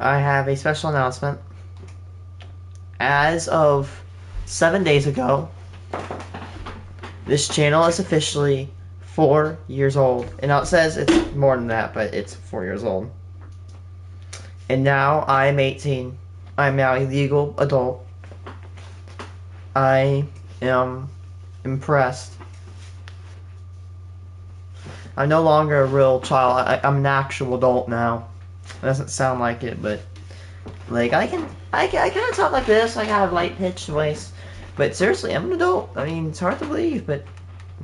I have a special announcement. As of 7 days ago, this channel is officially 4 years old. And now it says it's more than that, but it's 4 years old. And now I'm 18. I'm now a legal adult. I am impressed. I'm no longer a real child. I'm an actual adult now. It doesn't sound like it, but like I kind of talk like this. I got a light pitched voice, but seriously, I'm an adult. I mean, it's hard to believe, but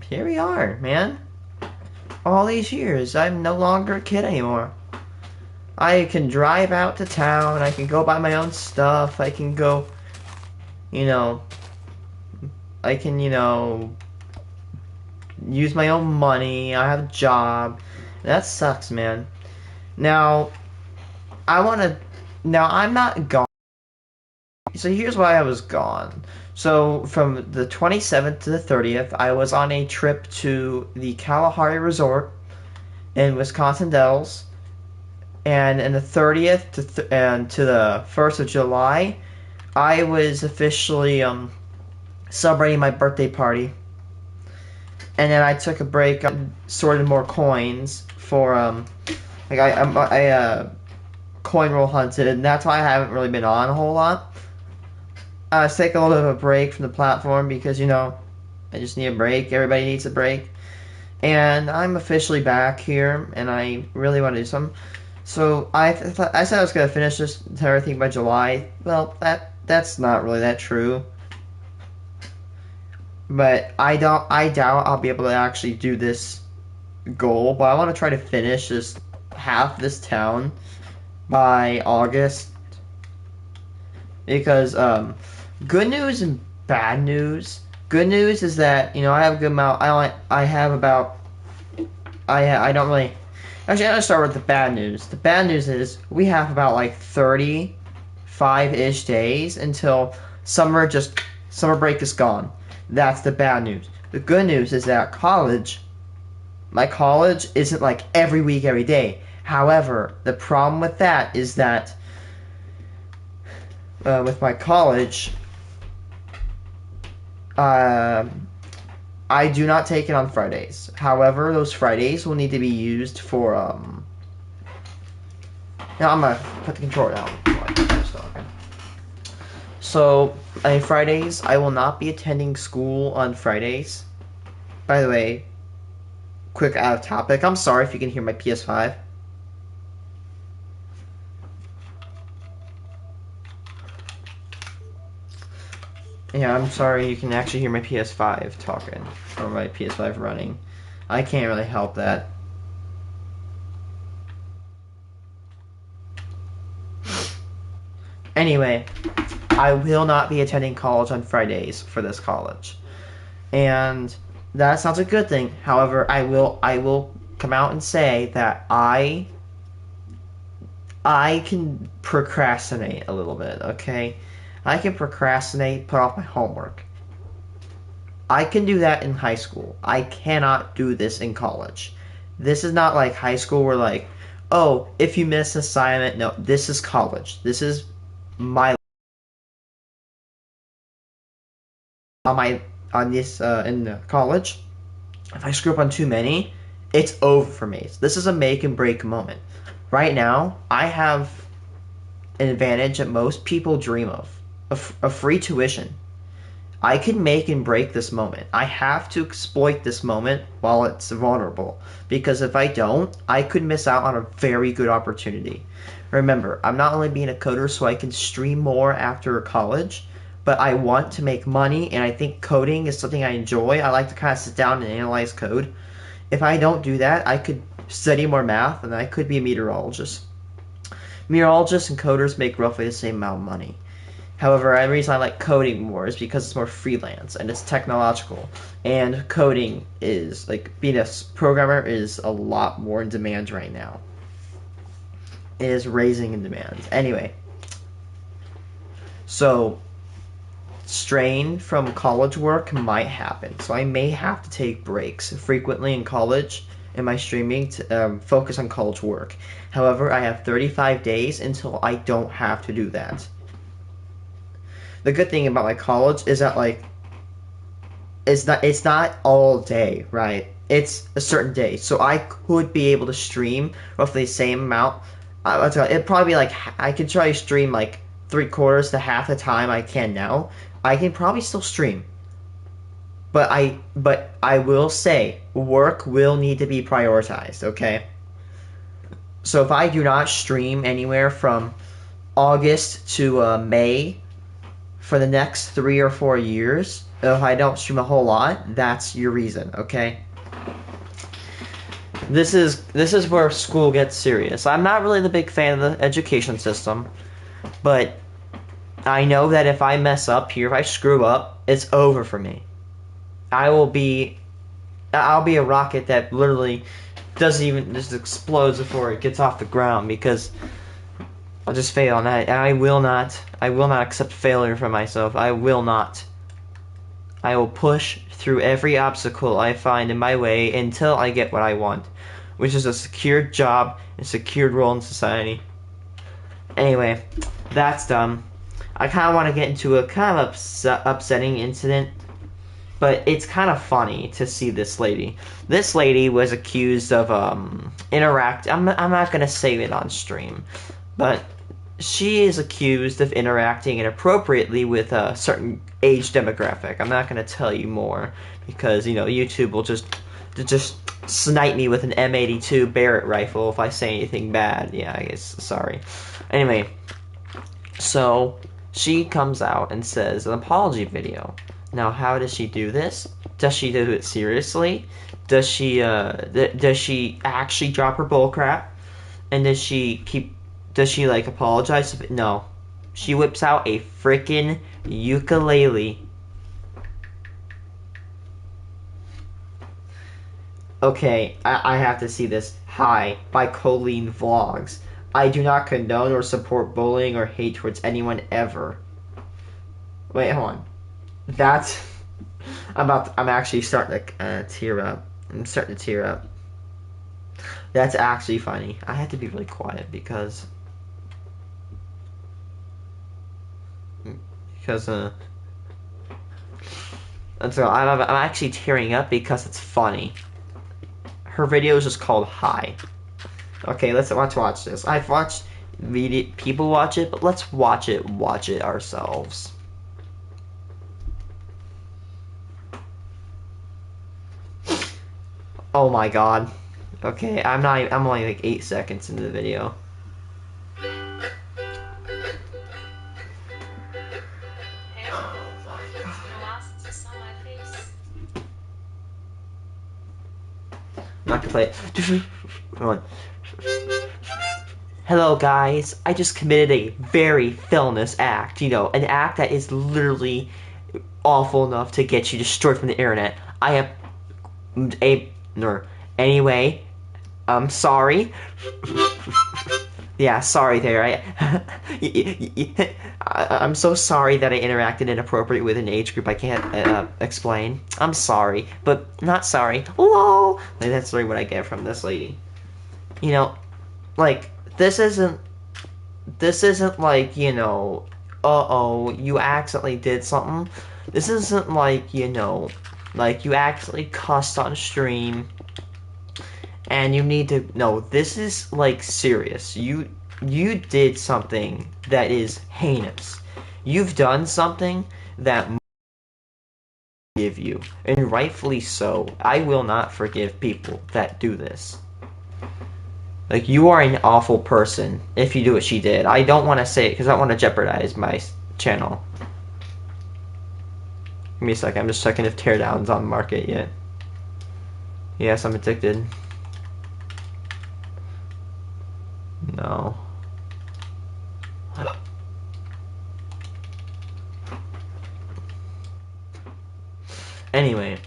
here we are, man. All these years, I'm no longer a kid anymore. I can drive out to town. I can go buy my own stuff. I can go, you know, I can, use my own money. I have a job. That sucks, man. Now, I want to. Now, I'm not gone. So here's why I was gone. So from the 27th to the 30th, I was on a trip to the Kalahari Resort in Wisconsin Dells. And in the 30th to the 1st of July, I was officially celebrating my birthday party. And then I took a break, sorted more coins for like I coin roll hunted, and that's why I haven't really been on a whole lot. I was taking a little bit of a break from the platform because I just need a break. Everybody needs a break, and I'm officially back here, and I really want to do something. So I said I was gonna finish this entire thing by July. Well, that's not really that true. But I doubt I'll be able to actually do this goal. But I want to try to finish this half this town by August, because good news and bad news. Good news is that I have a good amount. I have about I don't really. Actually, I'm gonna start with the bad news. The bad news is we have about like 35-ish days until summer break is gone. That's the bad news. The good news is that my college isn't like every week, every day. However, the problem with that is that with my college, I do not take it on Fridays. However, those Fridays will need to be used for Now I'm gonna put the controller down. So, Fridays, I will not be attending school on Fridays. By the way, quick out of topic. I'm sorry if you can hear my PS5. Yeah, I'm sorry you can actually hear my PS5 talking, or my PS5 running. I can't really help that. Anyway, I will not be attending college on Fridays for this college. And that sounds a good thing. However, I will come out and say that I can procrastinate a little bit, okay? I can procrastinate, put off my homework. I can do that in high school. I cannot do this in college. This is not like high school where like, oh, if you miss an assignment, no, this is college. This is my on this in college. If I screw up on too many, it's over for me. This is a make and break moment. Right now, I have an advantage that most people dream of. A free tuition. I can make and break this moment. I have to exploit this moment while it's vulnerable. Because if I don't, I could miss out on a very good opportunity. Remember, I'm not only being a coder so I can stream more after college, but I want to make money, and I think coding is something I enjoy. I like to kind of sit down and analyze code. If I don't do that, I could study more math, and I could be a meteorologist. Meteorologists and coders make roughly the same amount of money. However, the reason I like coding more is because it's more freelance and it's technological. And coding is, like, being a programmer is a lot more in demand right now. It is raising in demand. Anyway. So, strain from college work might happen. So I may have to take breaks frequently in college in my streaming to focus on college work. However, I have 35 days until I don't have to do that. The good thing about my college is that like it's not all day, right? It's a certain day, so I could be able to stream roughly the same amount. It'd probably be like I could try to stream like 3/4 to half the time I can now. I can probably still stream, but I will say work will need to be prioritized. Okay, so if I do not stream anywhere from August to May for the next 3 or 4 years, if I don't stream a whole lot, that's your reason, okay? This is where school gets serious. I'm not really the big fan of the education system, but I know that if I mess up here, if I screw up, it's over for me. I'll be a rocket that literally doesn't even just explodes before it gets off the ground because I'll just fail, and I will not accept failure for myself. I will not. I will push through every obstacle I find in my way until I get what I want, which is a secured job and secured role in society. Anyway, that's dumb. I kind of want to get into a kind of upsetting incident, but it's kind of funny to see this lady. This lady was accused of I'm not gonna say it on stream, but she is accused of interacting inappropriately with a certain age demographic. I'm not going to tell you more because, YouTube will just snipe me with an M82 Barrett rifle if I say anything bad. Yeah, I guess, sorry. Anyway, so she comes out and says an apology video. Now, how does she do this? Does she do it seriously? Does she actually drop her bullcrap? And does she apologize? No. She whips out a freaking ukulele. Okay, I have to see this. Hi, by Colleen Vlogs. I do not condone or support bullying or hate towards anyone ever. Wait, hold on. That's... I'm actually starting to tear up. I'm starting to tear up. That's actually funny. I had to be really quiet because and so I'm actually tearing up because it's funny. Her video is just called Hi. Okay, let's watch this. I've watched people watch it, but let's watch it ourselves. Oh my god. Okay, I'm only like 8 seconds into the video. I'm not gonna play it. Come on. Hello guys, I just committed a very villainous act. An act that is literally awful enough to get you destroyed from the internet. I am a... Anyway, I'm sorry. Yeah, sorry there. I'm so sorry that I interacted inappropriately with an age group I can't explain. I'm sorry, but not sorry. LOL. Like, that's really what I get from this lady. Like, this isn't like, uh-oh, you accidentally did something. This isn't like, like you accidentally cussed on stream and you need to... No, this is like serious. You did something that is heinous. You've done something that forgive you, and rightfully so. I will not forgive people that do this. Like, you are an awful person if you do what she did. I don't want to say it because I don't want to jeopardize my channel. Give me a second. I'm just checking if Teardown's on the market yet. Yes, I'm addicted. No. Anyway,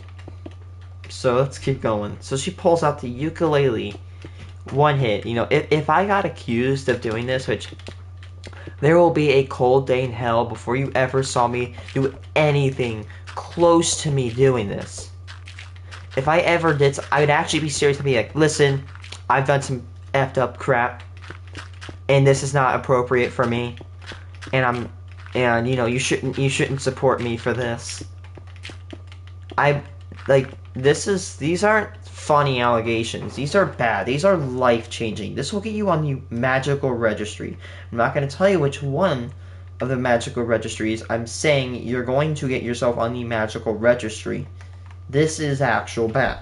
so let's keep going. So she pulls out the ukulele, one hit. If I got accused of doing this, which there will be a cold day in hell before you ever saw me do anything close to me doing this. if I ever did, I would actually be serious and be like, listen, I've done some effed up crap, and this is not appropriate for me, and you know, you shouldn't support me for this. I, like, these aren't funny allegations. These are bad. These are life-changing. This will get you on the magical registry. I'm not going to tell you which one of the magical registries. I'm saying you're going to get yourself on the magical registry. This is actual bad.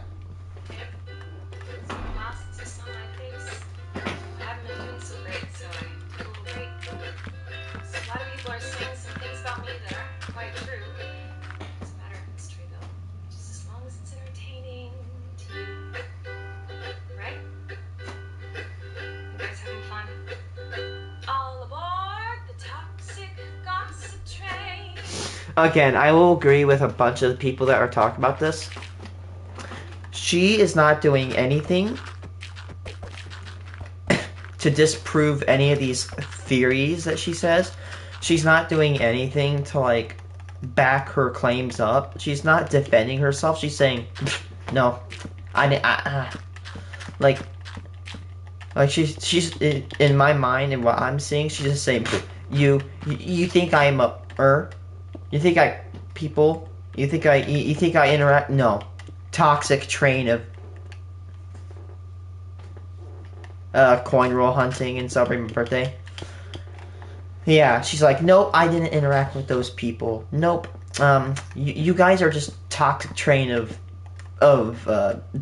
Again, I will agree with a bunch of the people that are talking about this. She is not doing anything to disprove any of these theories that she says. She's not doing anything to, like, back her claims up. She's not defending herself. She's saying, no, like she's in my mind and what I'm seeing. She's just saying, you think I'm you think you think I interact? No, toxic train of coin roll hunting and celebrating my birthday. Yeah, she's like, nope, I didn't interact with those people. Nope. You guys are just toxic train of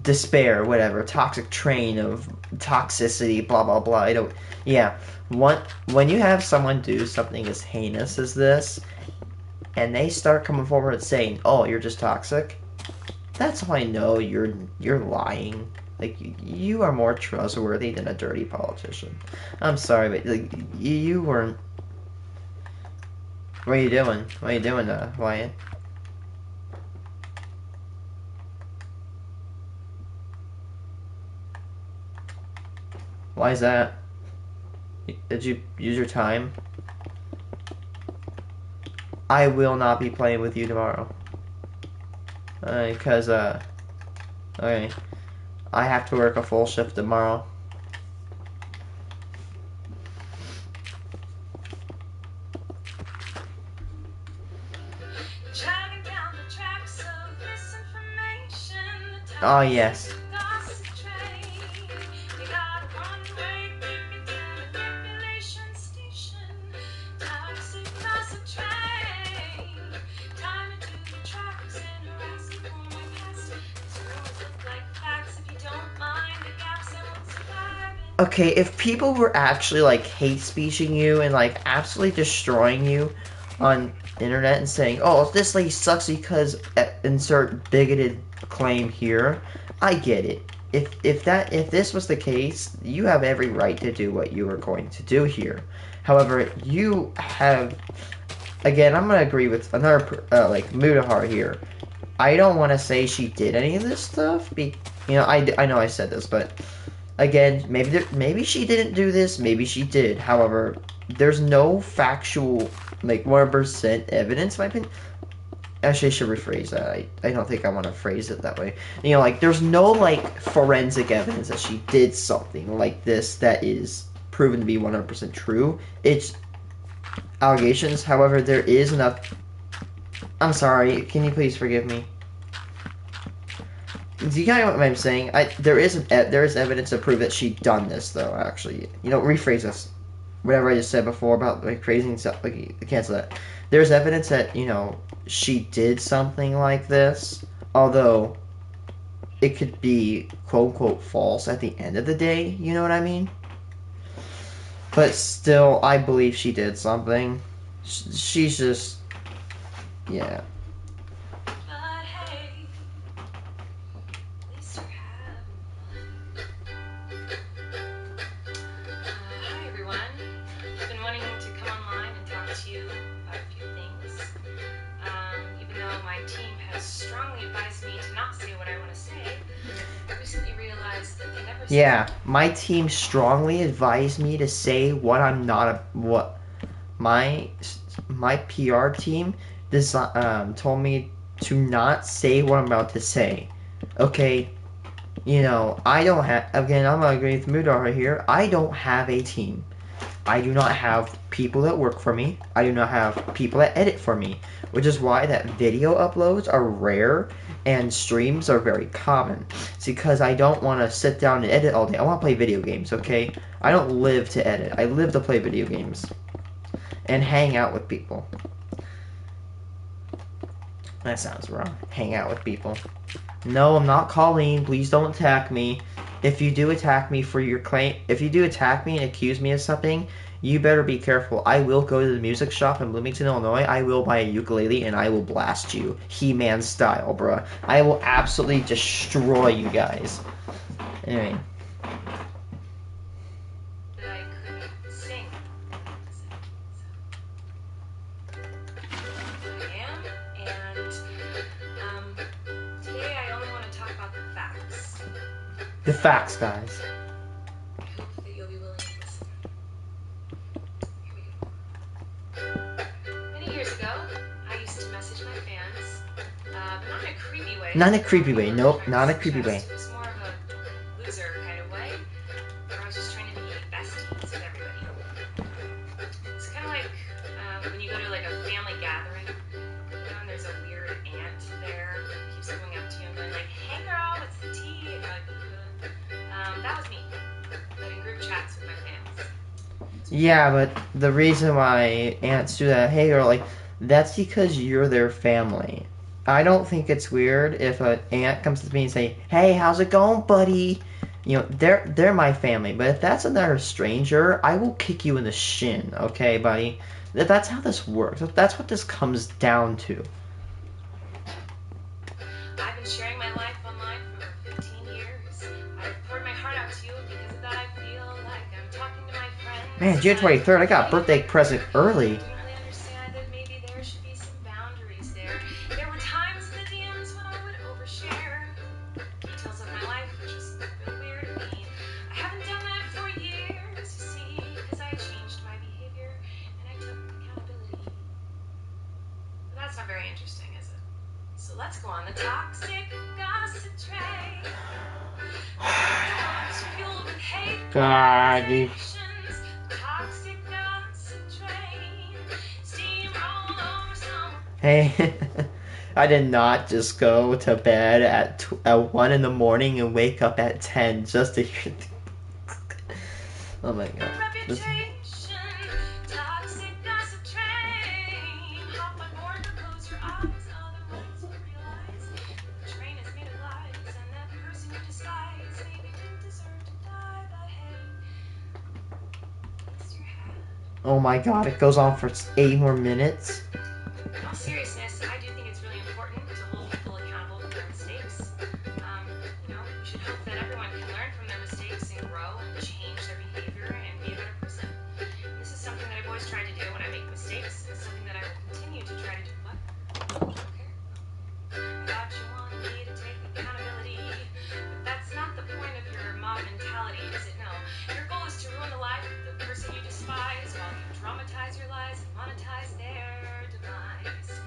despair, whatever. Toxic train of toxicity, blah blah blah. I don't. Yeah. When you have someone do something as heinous as this, and they start coming forward and saying, "Oh, you're just toxic," that's how I know you're lying. Like, you are more trustworthy than a dirty politician. I'm sorry, but like, you weren't. What are you doing? What are you doing, Wyatt? Why is that? Did you use your time? I will not be playing with you tomorrow. Because, okay. I have to work a full shift tomorrow. Oh, yes. Okay, if people were actually, like, hate speeching you and, like, absolutely destroying you on internet and saying, oh, this lady sucks because insert bigoted claim here, I get it. If this was the case, you have every right to do what you are going to do here. However, you have, again, I'm going to agree with another, like, Mudahar here. I don't want to say she did any of this stuff, I know I said this, but again, maybe she didn't do this, maybe she did. However, there's no factual, like, 100% evidence, in my opinion. Actually, I should rephrase that. I don't think I want to phrase it that way. You know, like, there's no, like, forensic evidence that she did something like this that is proven to be 100% true. It's allegations. However, there is enough... I'm sorry, can you please forgive me? Do you know what I'm saying? There is evidence to prove that she done this, though. Actually, rephrase this. Whatever I just said before about, like, crazy and stuff. Like, cancel that. There's evidence that she did something like this, although it could be quote unquote false at the end of the day. You know what I mean? But still, I believe she did something. She's just, yeah. Yeah, my team strongly advised me to say what I'm not. What my PR team told me to not say what I'm about to say. Okay, you know, I don't have, again, I'm gonna agree with Mudar right here. I don't have a team. I do not have people that work for me. I do not have people that edit for me, which is why that video uploads are rare and streams are very common. It's because I don't want to sit down and edit all day. I want to play video games, okay? I don't live to edit. I live to play video games and hang out with people. That sounds wrong. Hang out with people. No, I'm not Colleen. Please don't attack me. If you do attack me for your claim, if you do attack me and accuse me of something, you better be careful. I will go to the music shop in Bloomington, Illinois. I will buy a ukulele and I will blast you, He-Man style, bruh. I will absolutely destroy you guys. Anyway. The facts, guys. I hope that you'll be willing to listen. Here we go. Many years ago, I used to message my fans, but not in a creepy way. Not in a creepy way. Nope, not in a creepy way. It was more of a loser kind of way, where I was just trying to be besties with everybody. It's kind of like when you go to like a family gathering, you know, and there's a weird aunt there who keeps going up to you and going like, "Hey girl, what's the tea?" And you're like, that was me, but in group chats with my fans. Yeah, but the reason why ants do that, hey girl, like, that's because you're their family. I don't think it's weird if an ant comes to me and say, "Hey, how's it going, buddy?" You know, they're my family. But if that's another stranger, I will kick you in the shin, okay, buddy? That's how this works. That's what this comes down to. I've been sharing my life online for over 15 years. I've poured my heart out to you because of that. I feel like I'm talking to my friends. Man, June 23rd, I got a birthday present early. I didn't really understand that maybe there should be some boundaries there. There were times in the DMs when I would overshare details of my life, which is really weird of me. I haven't done that for years, you see, because I changed my behavior and I took accountability. But that's not very interesting, is it? So let's go on the toxic gossip train. Doors fueled with hate. God. Toxic gossip train. Steamroll over some. Hey, I did not just go to bed at 1 in the morning and wake up at 10 just to hear. Oh my god. This... Toxic gossip train. Hop on board to close your eyes. Otherwise you realize the train is made of lies, and that person you despise maybe didn't deserve to die. But hey, at least you're happy. Oh my god, it goes on for 8 more minutes. In all seriousness, I do think it's really important to hold people accountable for their mistakes. You know, we should hope that everyone can learn from their mistakes and grow and change their behavior and be a better person. And this is something that I've always tried to do when I make mistakes, and it's something that I will continue to try to do. What? Okay. I thought you wanted me to take accountability, but that's not the point of your mob mentality, is it? No. Your goal is to ruin the life of the person you despise while you dramatize your lies and monetize their demise.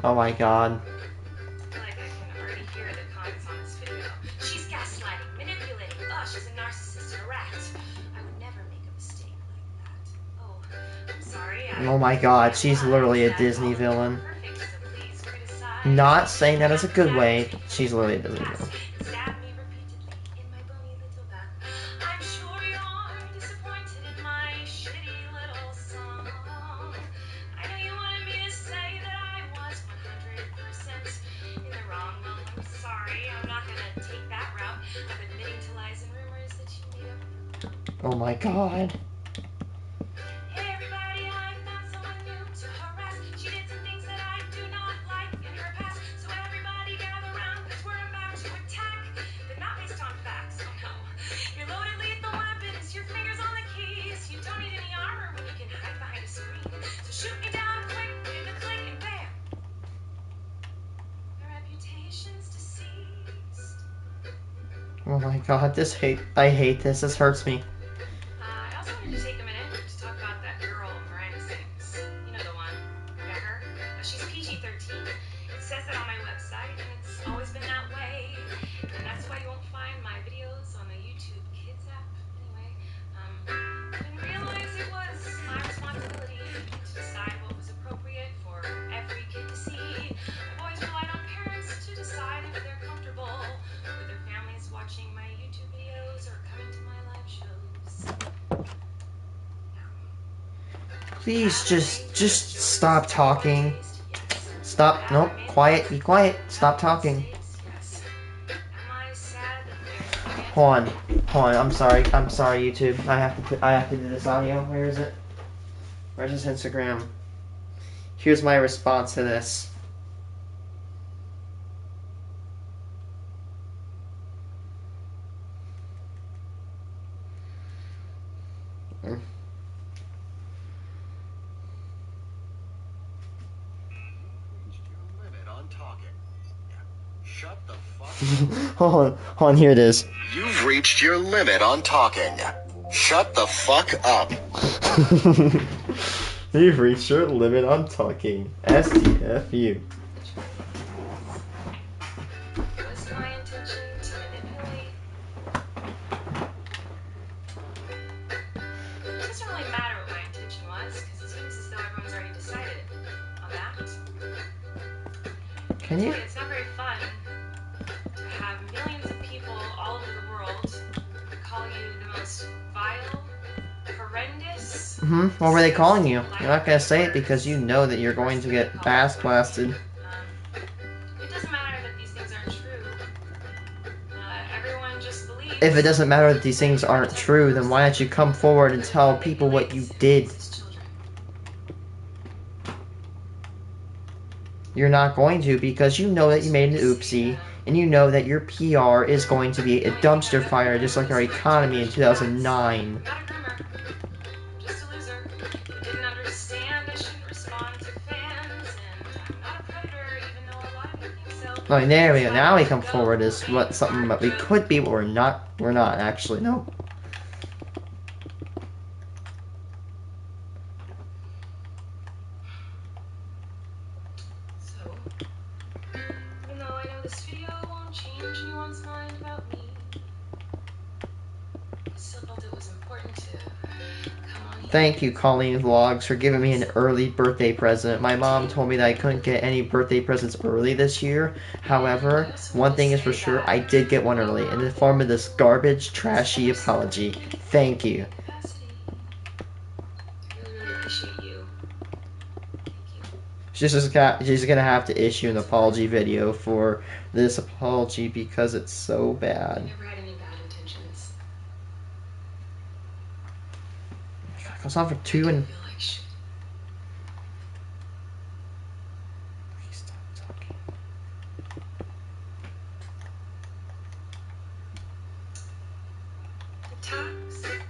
Oh my god. I feel like I can already hear the comments on this video. She's gaslighting, manipulating. Oh, she's a narcissist and a rat. I would never make a mistake like that. Oh, I'm sorry. Oh my god, she's literally a Disney villain. Not saying that as a good way, she's literally a Disney villain. Stab me repeatedly in my bony little back. I'm sure you're disappointed in my shitty little song. I know you wanted me to say that I was 100% in the wrong. Well, I'm sorry. I'm not gonna take that route of admitting to lies and rumors that you made up. Oh my god. Hey everybody, I found someone new to harass. She did some things that I do not like in her past. So everybody gather round, cause we're about to attack. But not based on facts, oh no. Your loaded lethal weapons, your fingers on the keys. You don't need any armor when you can hide behind a screen. So shoot me down quick, in the click and bam. My reputation's deceased. Oh my god, I hate this. This hurts me. I also wanted to take a minute to talk about that girl Miranda sings. You know the one. Yeah, her. She's PG-13. It says that on my website, and it's always been that way. Please just stop talking. Stop. Nope. Quiet. Be quiet. Stop talking. Hold on. Hold on. I'm sorry. I'm sorry, YouTube. I have to do this audio. Where is it? Where's this Instagram? Here's my response to this. Shut the fuck Hold on, here it is. You've reached your limit on talking. Shut the fuck up. You've reached your limit on talking. STFU. Was my intention to manipulate? It doesn't really matter what my intention was, because it seems as though everyone's already decided on that. Can you? It's not very fun to have millions of people all over the world call you the most vile, horrendous. What were they calling you? You're not gonna say it because you know that you're going to get ass blasted. It doesn't matter that these things aren't true. Everyone just believes. If it doesn't matter that these things aren't true, then why don't you come forward and tell people what you did? You're not going to because you know that you made an oopsie, and you know that your PR is going to be a dumpster fire just like our economy in 2009. Just a loser who didn't understand I shouldn't respond to fans, and I'm not a predator, even though a lot of you think so. Oh, there we go. Now we come forward as what something that we could be, but we're not. We're not actually. No. So, even though I know this video won't change anyone's mind about me, I still felt it was important to come on here. Thank you, Colleen Vlogs, for giving me an early birthday present. My mom told me that I couldn't get any birthday presents early this year. However, one thing is for sure, I did get one early in the form of this garbage, trashy apology. Thank you. I really, really appreciate you. Thank you. She's gonna have to issue an apology video for this apology because it's so I bad. never had any bad intentions. It goes on for 2 and. I feel like shit. Please stop talking. The toxic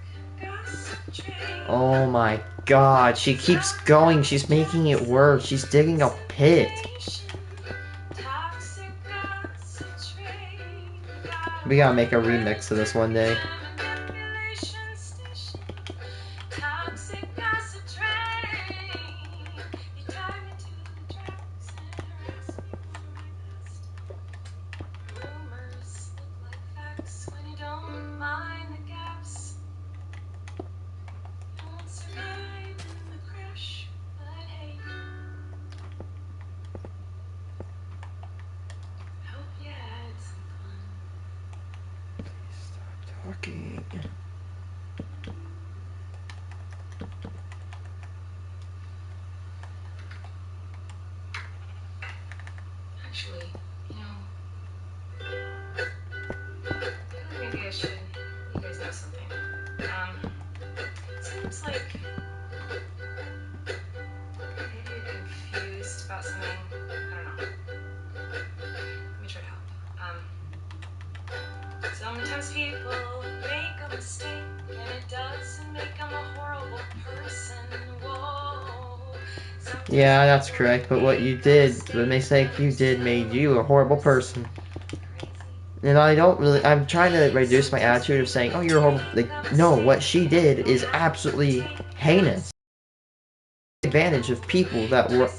gossip train. Oh my god, she keeps going. She's making it worse. She's digging a pit. Toxic gossip train. We gotta make a remix of this one day. Toxic gossip train. You tie me to the tracks and harass me for my past. Rumors look like facts when you don't mind the gaps. You won't survive in the crash, but hey. Hope you had some fun. Stop talking. Actually, maybe I should. You guys know something. It seems like maybe you're confused about something. I don't know. Let me try to help. Sometimes people make a mistake, and it doesn't make them a horrible person. Whoa. Sometimes Yeah, that's people correct. But what you make did, mistakes, the mistake you did, made you a horrible person. crazy. And I don't really. I'm trying to reduce my attitude of saying, "Oh, you're horrible." Like, no, what she did is absolutely heinous. Advantage of people that were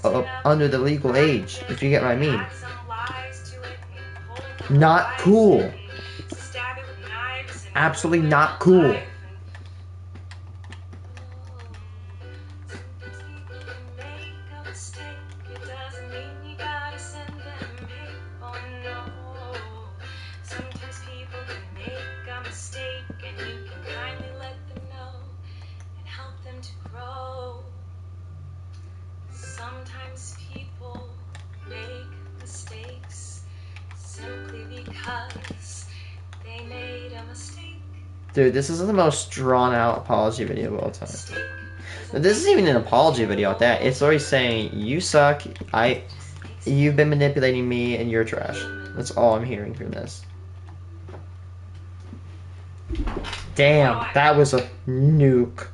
under the legal age, if you get what I mean. Not cool. Absolutely not cool. Sometimes people can make a mistake, and you can kindly let them know and help them to grow. because they made a mistake. Dude, this is the most drawn out apology video of all time. Mistake But this isn't even an apology video at that. It's already saying, you suck, you've been manipulating me, and you're trash. That's all I'm hearing from this. Damn, that was a nuke.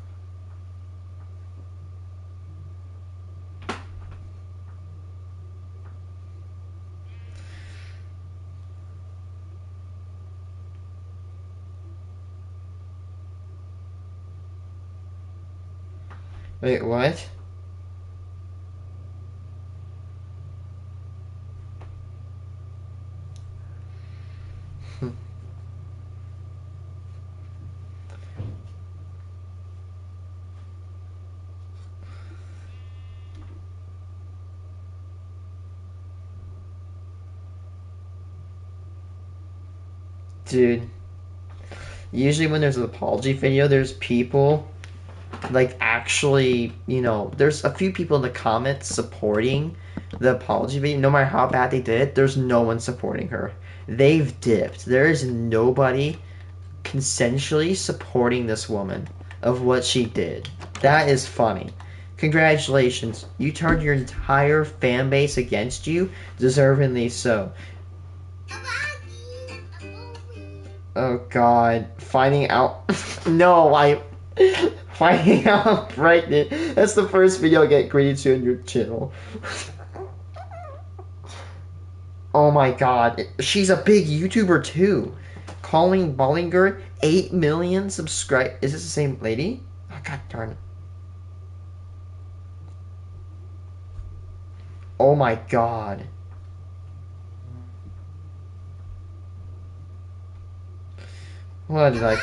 Wait, what? Dude. Usually when there's an apology video, there's people, like, actually, you know, there's a few people in the comments supporting the apology video. No matter how bad they did, there's no one supporting her. They've dipped. There is nobody consensually supporting this woman of what she did. That is funny. Congratulations. You turned your entire fan base against you, deservingly so. Oh god. Finding out. No, finding out I'm pregnant. That's the first video I get graded to on your channel. Oh my god. She's a big YouTuber too. Colleen Bollinger, 8 million subscribe. Is this the same lady? Oh god darn it. Oh my god. Why did I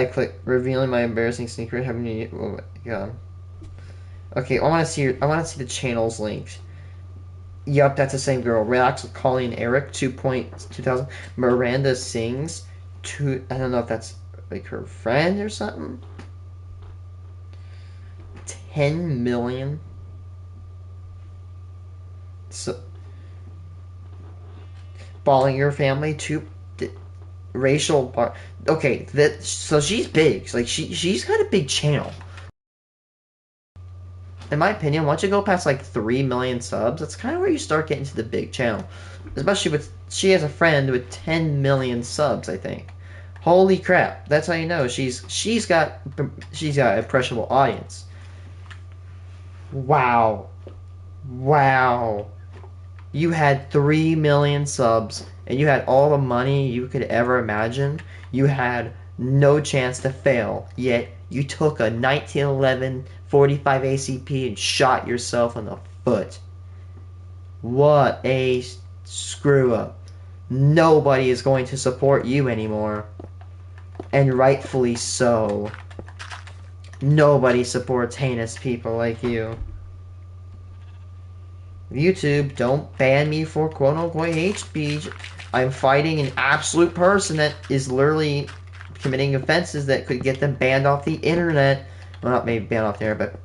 click revealing my embarrassing secret? Having you? Oh my god. Okay, I want to see the channels linked. Yup, that's the same girl. Relax with Colleen Eric 2.2000. Miranda Sings I don't know if that's like her friend or something. 10 million. So Bollinger family racial bar. Okay, so she's big. Like she's got a big channel. In my opinion, once you go past like 3 million subs, that's kind of where you start getting to the big channel. Especially with she has a friend with 10 million subs, I think. Holy crap! That's how you know she's got a impressionable audience. Wow, wow. You had 3 million subs and you had all the money you could ever imagine. You had no chance to fail, yet you took a 1911 45 ACP and shot yourself in the foot. What a screw up. Nobody is going to support you anymore. And rightfully so. Nobody supports heinous people like you. YouTube, don't ban me for quote-unquote hate speech. I'm fighting an absolute person that is literally committing offenses that could get them banned off the internet. Well, not maybe banned off there, but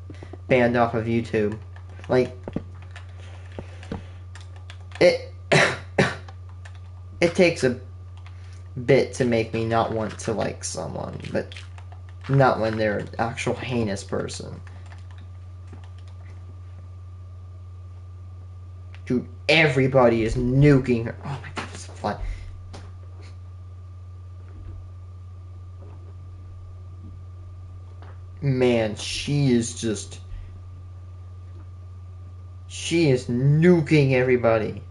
banned off of YouTube. Like, it takes a bit to make me not want to like someone, but not when they're an actual heinous person. Dude, everybody is nuking her. Oh my god, it's a fly. Man, she is nuking everybody.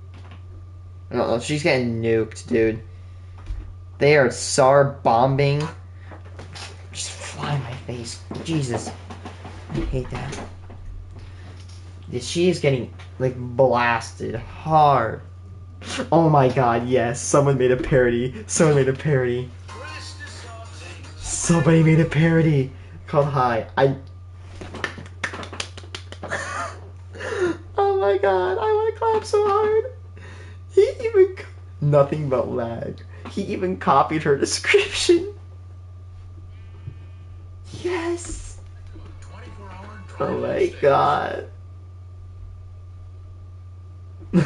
I don't know, she's getting nuked, dude. They are SAR bombing. Just fly in my face. Jesus. I hate that. She is getting, like, blasted hard. Oh my god, yes. Someone made a parody. Somebody made a parody called Hi. Oh my god, I want to clap so hard. He even... Nothing but lag. He even copied her description. Yes. Oh my god. Hey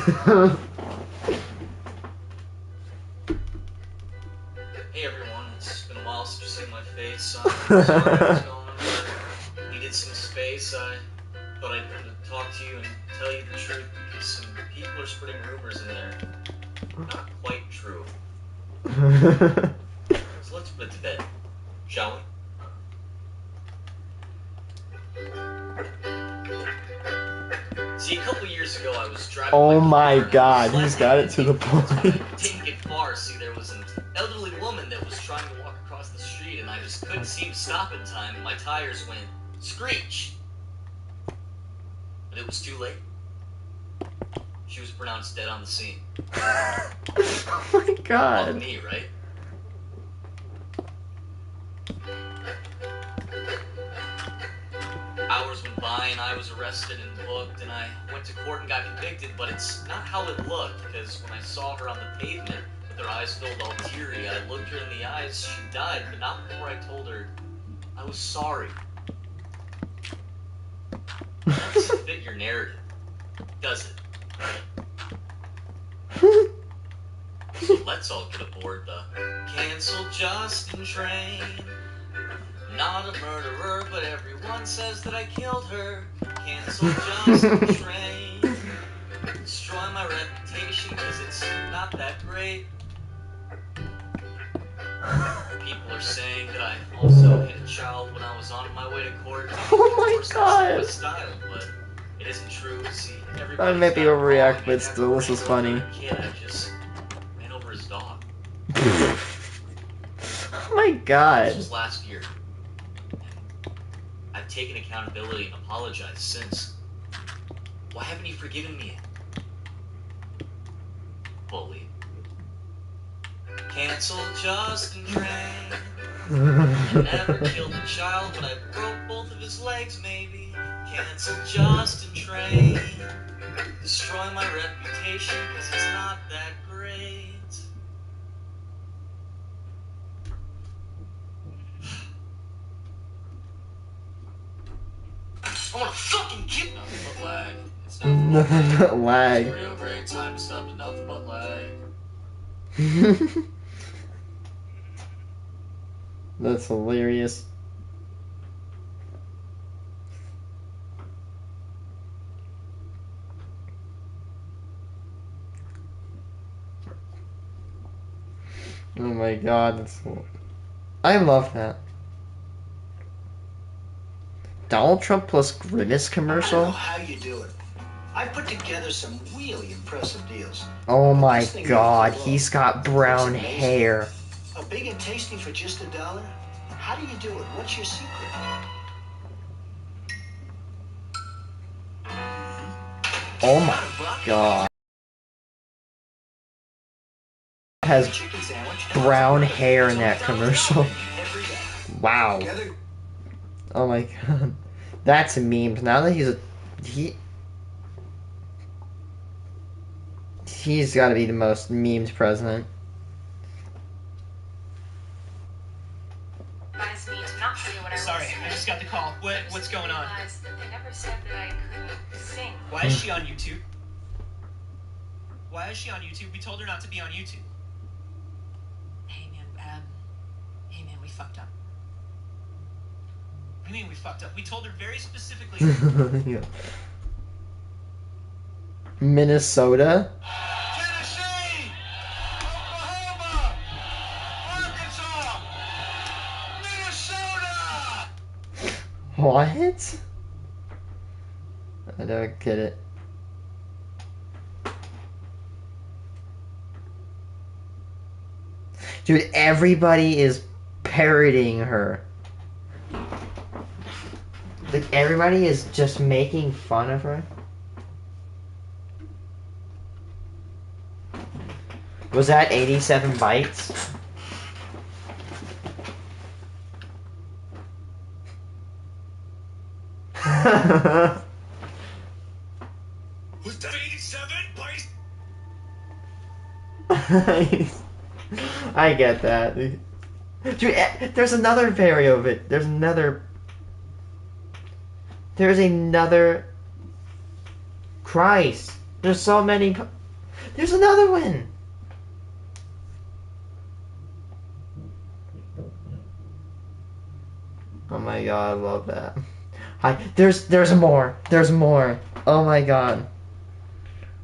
everyone, it's been a while since you've seen my face. I'm sorry I was gone, but needed some space. I thought I'd come to talk to you and tell you the truth because some people are spreading rumors in there. Not quite true. So let's put it to bed, shall we? See, a couple years ago, I was driving Oh my car, god, he's got it to the point. Didn't get far. See, there was an elderly woman that was trying to walk across the street, and I just couldn't seem to stop in time. And my tires went screech. But it was too late. She was pronounced dead on the scene. Oh my god. Fuck me, right? Hours went by and I was arrested and booked and I went to court and got convicted, but it's not how it looked, because when I saw her on the pavement with her eyes filled all teary, I looked her in the eyes, she died, but not before I told her I was sorry. That doesn't fit your narrative, does it? So let's all get aboard the cancel Justin train. Not a murderer, but everyone says that I killed her. Cancel Justin train. Destroy my reputation because it's not that great. People are saying that I also hit a child when I was on my way to court. Oh my Of course, that's god. my style, but it isn't true. See, I everybody's may be got a overreact, wrong, but and still, never this is ran funny. over a kid, I just ran over his dog. Oh my This god. was last year. I've taken accountability and apologized since. Why haven't you forgiven me? Bully. Cancel Justin Train. I never killed a child, but I broke both of his legs, maybe. Cancel Justin Train. Destroy my reputation, cause it's not that great. I wanna fucking kill nothing but lag. It's Nothing but lag. real great time to stop to nothing but lag. That's hilarious. Oh my god, that's I love that. Donald Trump plus Grimace I don't commercial? know how you do it. I put together some really impressive deals. Oh But my this thing god, goes he's below. got brown It's amazing. hair. A big and tasty for just $1? How do you do it? What's your secret? Oh my god. Has Chicken sandwich. brown hair in that commercial. Every day. Wow. Together. Oh my god. That's a meme. Now that he's got to be the most memed president. Advised me to not say what I Sorry, was. I just got the call. What's going on? Realized that they never said that I couldn't sing. Why is she on YouTube? Why is she on YouTube? We told her not to be on YouTube. Hey man, we fucked up. What do you mean we fucked up? We told her very specifically. Yeah. Minnesota? Tennessee! Oklahoma! Arkansas! Minnesota! What? I don't get it. Dude, everybody is parroting her. Like, everybody is just making fun of her. Was that 87 bytes? Was that 87 bytes? I get that. Dude, there's another video of it. There's another... Christ. There's so many. There's another one. Oh my god, I love that. Hi. There's more. There's more. Oh my god.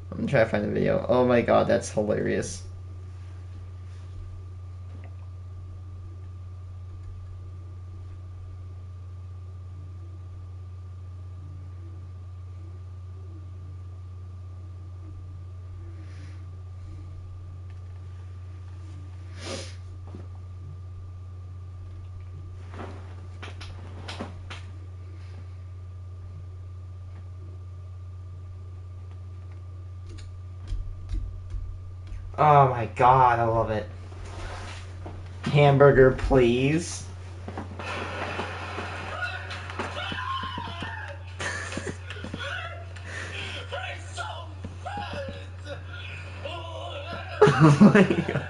I'm gonna try to find the video. Oh my god, that's hilarious. Oh my god, I love it. Hamburger, please. Oh my god.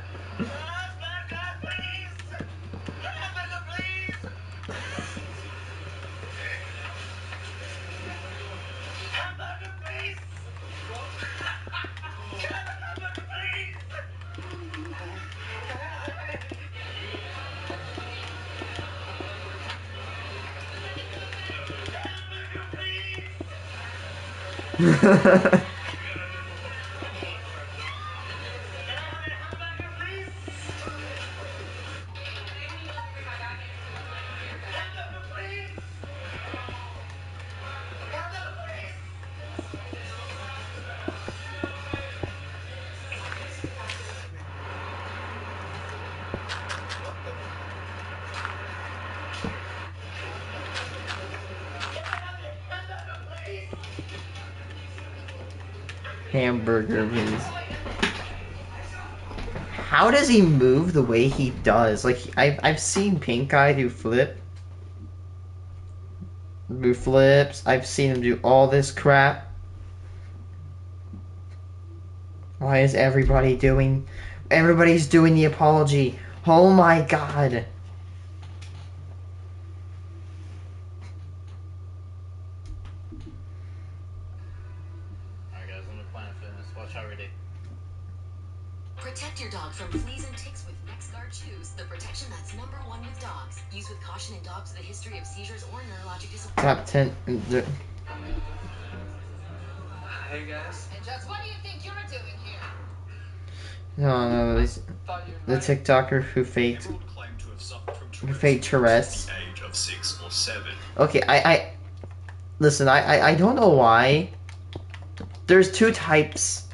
Hamburger, please. How does he move the way he does? Like, I've seen Pink Eye do flips. I've seen him do all this crap. Why is everybody doing... Everybody's doing the apology. Oh my god. Alright guys, I'm gonna plan for this. Watch how we do. Protect your dog from fleas and ticks with NexGuard Chews, the protection that's #1 with dogs. Use with caution in dogs with a history of seizures or neurologic disability. Top 10. Hey guys. And just what do you think you're doing here? No, the TikToker who faked Tourette's. The age of 6 or 7. Okay, listen, I don't know why. There's two types.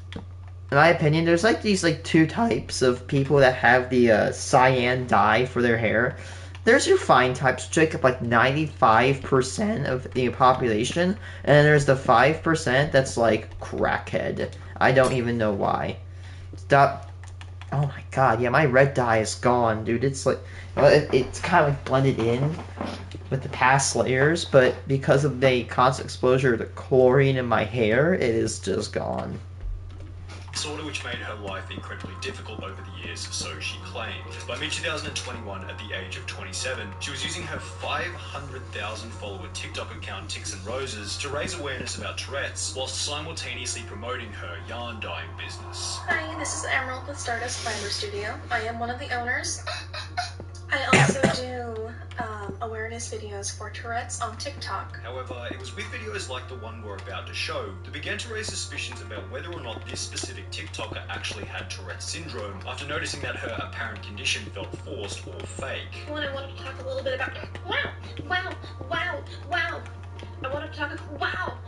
In my opinion, there's like these like two types of people that have the cyan dye for their hair. There's your fine types, which make up like 95% of the population, and then there's the 5% that's like crackhead. I don't even know why. Stop. Oh my god, yeah, my red dye is gone, dude. It's like, it's kind of like blended in with the past layers, but because of the constant exposure to chlorine in my hair, it is just gone. Disorder which made her life incredibly difficult over the years, so she claimed. By mid-2021, at the age of 27, she was using her 500,000 follower TikTok account Ticks and Roses to raise awareness about Tourette's, whilst simultaneously promoting her yarn dyeing business. Hi, this is Emerald with Stardust Fiber Studio. I am one of the owners. I also do awareness videos for Tourette's on TikTok. However, it was with videos like the one we're about to show that began to raise suspicions about whether or not this specific TikToker actually had Tourette's syndrome after noticing that her apparent condition felt forced or fake. Well, I wanted to talk a little bit about wow. I wanted to talk wow.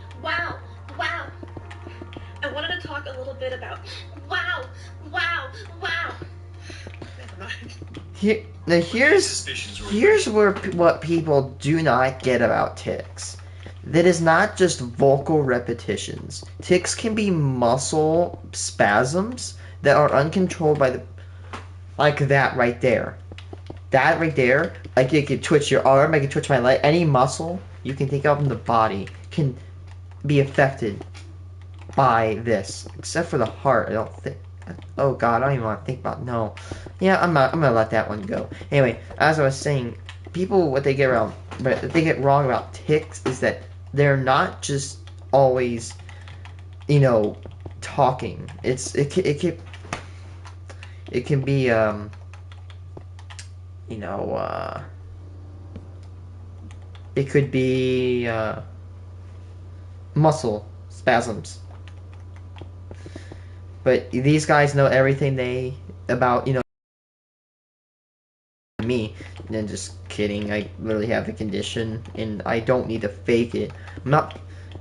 I wanted to talk a little bit about wow. Never mind. Here's where what people do not get about tics. That is not just vocal repetitions. Tics can be muscle spasms that are uncontrolled by the, like that right there. That right there, like you can twitch your arm, I can twitch my leg. Any muscle you can think of in the body can be affected by this, except for the heart. I don't think. Oh god, I don't even want to think about. No, yeah, I'm gonna let that one go. Anyway, as I was saying, people what they get wrong about tics is that they're not just always, talking. It can be you know it could be muscle spasms. But these guys know everything they about, me. And just kidding. I literally have the condition and I don't need to fake it.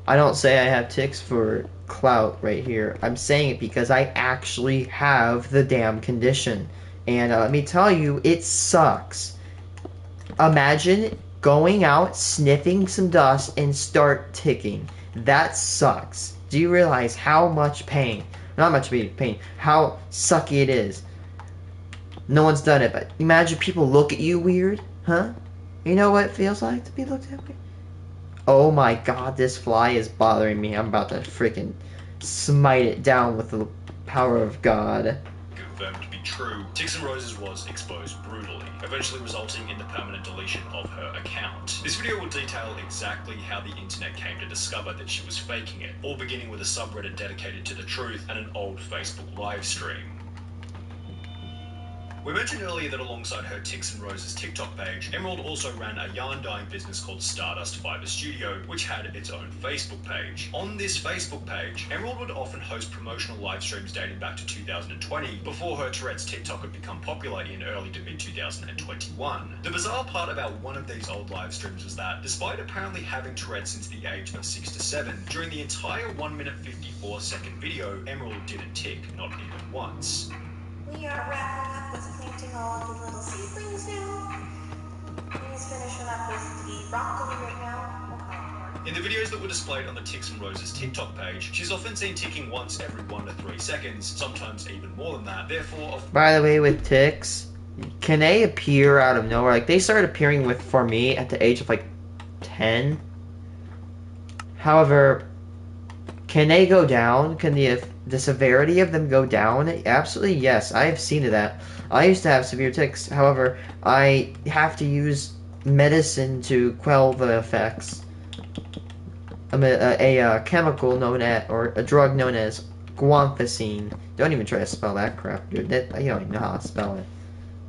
I don't say I have tics for clout right here. I'm saying it because I actually have the damn condition. And let me tell you, it sucks. Imagine going out, sniffing some dust, and start ticking. That sucks. Do you realize how much pain, not much pain, how sucky it is? No one's done it, but imagine people look at you weird, huh? You know what it feels like to be looked at weird? Oh my god, this fly is bothering me. I'm about to freaking smite it down with the power of God. Confirmed to be true, Tics and Roses was exposed brutally, eventually resulting in the permanent deletion of her account. This video will detail exactly how the internet came to discover that she was faking it, all beginning with a subreddit dedicated to the truth and an old Facebook live stream. We mentioned earlier that alongside her Tics and Roses TikTok page, Emerald also ran a yarn dyeing business called Stardust Fiber Studio, which had its own Facebook page. On this Facebook page, Emerald would often host promotional live streams dating back to 2020, before her Tourette's TikTok had become popular in early to mid 2021. The bizarre part about one of these old live streams was that, despite apparently having Tourette's since the age of 6 to 7, during the entire 1 minute 54 second video, Emerald didn't tick, not even once. We are wrapping up with planting all of the little seedlings now. He's finishing up with the broccoli right now. In the videos that were displayed on the Tics and Roses TikTok page, she's often seen ticking once every 1 to 3 seconds, sometimes even more than that, therefore... By the way, with tics, can they appear out of nowhere? Like, they started appearing for me at the age of, 10. However, can they go down? Can the severity of them go down? Absolutely, yes. I have seen that. I used to have severe tics. However, I have to use medicine to quell the effects. A chemical known as, or a drug known as guanfacine. Don't even try to spell that crap, dude. You don't even know how to spell it.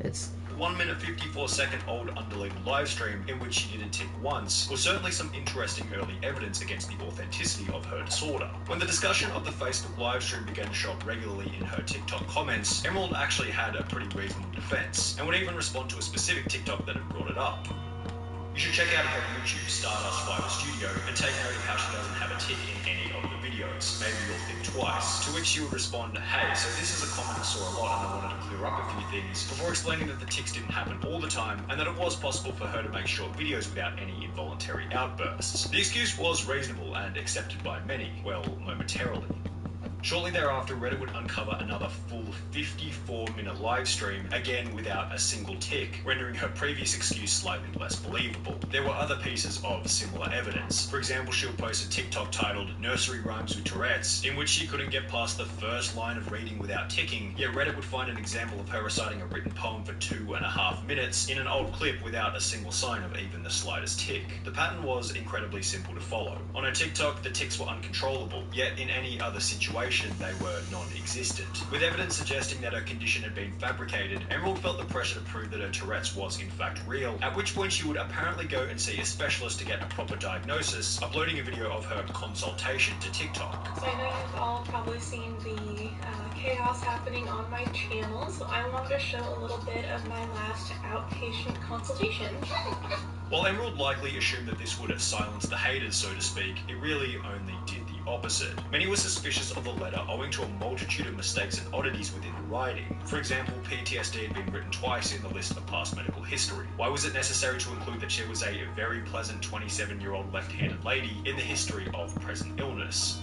It's 1 minute 54 second old undeleted live stream in which she didn't tick once was certainly some interesting early evidence against the authenticity of her disorder. When the discussion of the Facebook live stream began to show up regularly in her TikTok comments, Emerald actually had a pretty reasonable defense, and would even respond to a specific TikTok that had brought it up. You should check out her YouTube Stardust Fiber Studio and take note of how she doesn't have a tick in any of the videos. Maybe you'll think twice. To which she would respond, hey, so this is a comment I saw a lot and I wanted to clear up a few things, before explaining that the tics didn't happen all the time and that it was possible for her to make short videos without any involuntary outbursts. The excuse was reasonable and accepted by many, well, momentarily. Shortly thereafter, Reddit would uncover another full 54-minute live stream, again without a single tick, rendering her previous excuse slightly less believable. There were other pieces of similar evidence. For example, she would post a TikTok titled Nursery Rhymes with Tourette's, in which she couldn't get past the first line of reading without ticking, yet Reddit would find an example of her reciting a written poem for 2.5 minutes in an old clip without a single sign of even the slightest tick. The pattern was incredibly simple to follow. On her TikTok, the tics were uncontrollable, yet in any other situation, they were non-existent. With evidence suggesting that her condition had been fabricated, Emerald felt the pressure to prove that her Tourette's was in fact real, at which point she would apparently go and see a specialist to get a proper diagnosis, uploading a video of her consultation to TikTok. So I know you've all probably seen the chaos happening on my channel, so I wanted to show a little bit of my last outpatient consultation. While Emerald likely assumed that this would silence the haters, so to speak, it really only did the opposite. Many were suspicious of the letter owing to a multitude of mistakes and oddities within the writing. For example, PTSD had been written twice in the list of past medical history. Why was it necessary to include that she was a very pleasant 27-year-old left-handed lady in the history of present illness?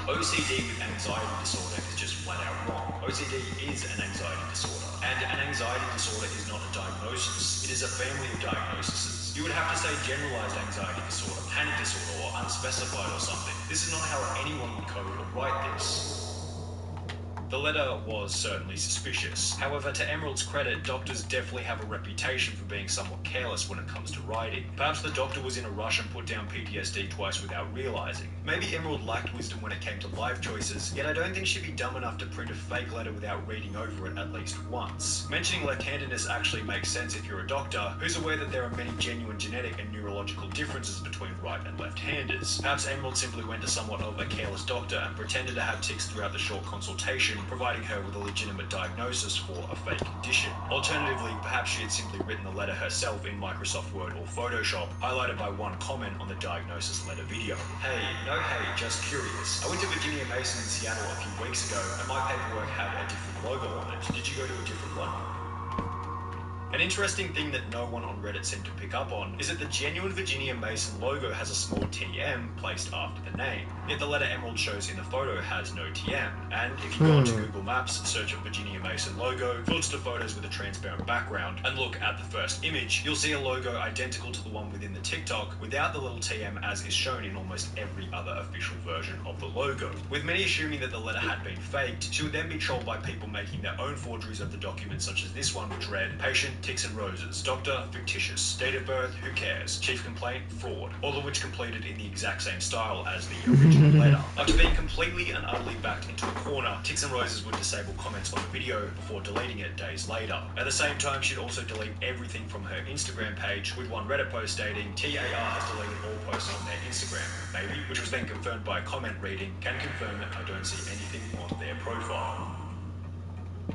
OCD with anxiety disorder is just flat out wrong. OCD is an anxiety disorder, and an anxiety disorder is not a diagnosis. It is a family of diagnoses. You would have to say generalized anxiety disorder, panic disorder, or unspecified or something. This is not how anyone would code or write this. The letter was certainly suspicious. However, to Emerald's credit, doctors definitely have a reputation for being somewhat careless when it comes to writing. Perhaps the doctor was in a rush and put down PTSD twice without realizing. Maybe Emerald lacked wisdom when it came to life choices, yet I don't think she'd be dumb enough to print a fake letter without reading over it at least once. Mentioning left-handedness actually makes sense if you're a doctor who's aware that there are many genuine genetic and neurological differences between right and left-handers. Perhaps Emerald simply went to somewhat of a careless doctor and pretended to have tics throughout the short consultation, providing her with a legitimate diagnosis for a fake condition. Alternatively, perhaps she had simply written the letter herself in Microsoft Word or Photoshop, highlighted by one comment on the diagnosis letter video. Hey, no hey, just curious. I went to Virginia Mason in Seattle a few weeks ago, and my paperwork had a different logo on it. Did you go to a different one? An interesting thing that no one on Reddit seemed to pick up on is that the genuine Virginia Mason logo has a small TM placed after the name. Yet the letter Emerald shows in the photo has no TM. And if you go onto Google Maps and search a Virginia Mason logo, filter to photos with a transparent background, and look at the first image, you'll see a logo identical to the one within the TikTok without the little TM as is shown in almost every other official version of the logo. With many assuming that the letter had been faked, she would then be trolled by people making their own forgeries of the document, such as this one which read, patient, tics and roses, doctor, fictitious, date of birth, who cares, chief complaint, fraud, all of which completed in the exact same style as the original letter. After being completely and utterly backed into a corner, Tics and Roses would disable comments on the video before deleting it days later. At the same time, she'd also delete everything from her Instagram page, with one Reddit post stating, TAR has deleted all posts on their Instagram, maybe, which was then confirmed by a comment reading, can confirm it, I don't see anything on their profile.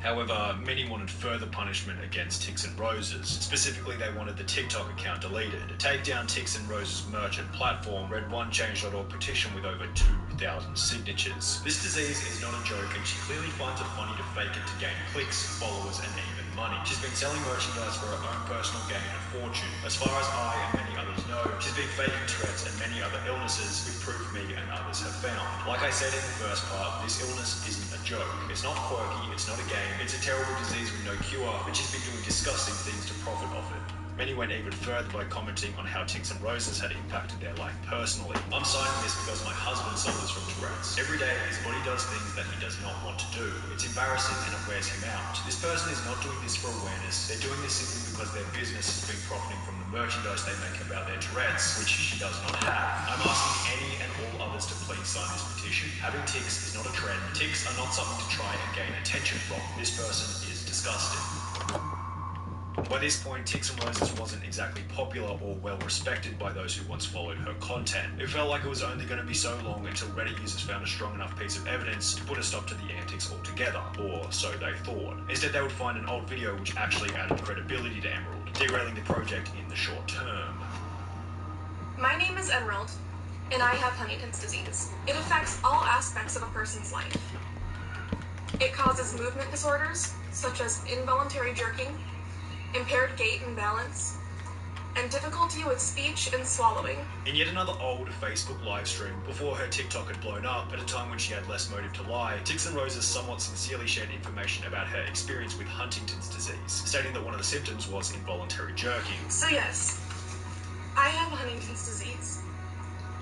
However, many wanted further punishment against Tics and Roses. Specifically, they wanted the TikTok account deleted. Take down Tics and Roses merchant platform, read one Change.org petition with over 2,000 signatures. This disease is not a joke, and she clearly finds it funny to fake it to gain clicks, followers, and even money. She's been selling merchandise for her own personal gain and fortune. As far as I and many others know, she's been faking Tourette's and many other illnesses, with proof me and others have found. Like I said in the first part, this illness isn't a joke. It's not quirky, it's not a game, it's a terrible disease with no cure, and she's been doing disgusting things to profit off it. Many went even further by commenting on how Tics and Roses had impacted their life personally. I'm signing this because my husband suffers from Tourette's. Every day, his body does things that he does not want to do. It's embarrassing and it wears him out. This person is not doing this for awareness. They're doing this simply because their business has been profiting from the merchandise they make about their Tourette's, which she does not have. I'm asking any and all others to please sign this petition. Having tics is not a trend. Tics are not something to try and gain attention from. This person is disgusting. By this point, Tics and Roses wasn't exactly popular or well respected by those who once followed her content. It felt like it was only going to be so long until Reddit users found a strong enough piece of evidence to put a stop to the antics altogether, or so they thought. Instead, they would find an old video which actually added credibility to Emerald, derailing the project in the short term. My name is Emerald, and I have Huntington's disease. It affects all aspects of a person's life. It causes movement disorders, such as involuntary jerking, impaired gait and balance, and difficulty with speech and swallowing. In yet another old Facebook livestream, before her TikTok had blown up, at a time when she had less motive to lie, Tics and Roses somewhat sincerely shared information about her experience with Huntington's disease, stating that one of the symptoms was involuntary jerking. So yes, I have Huntington's disease.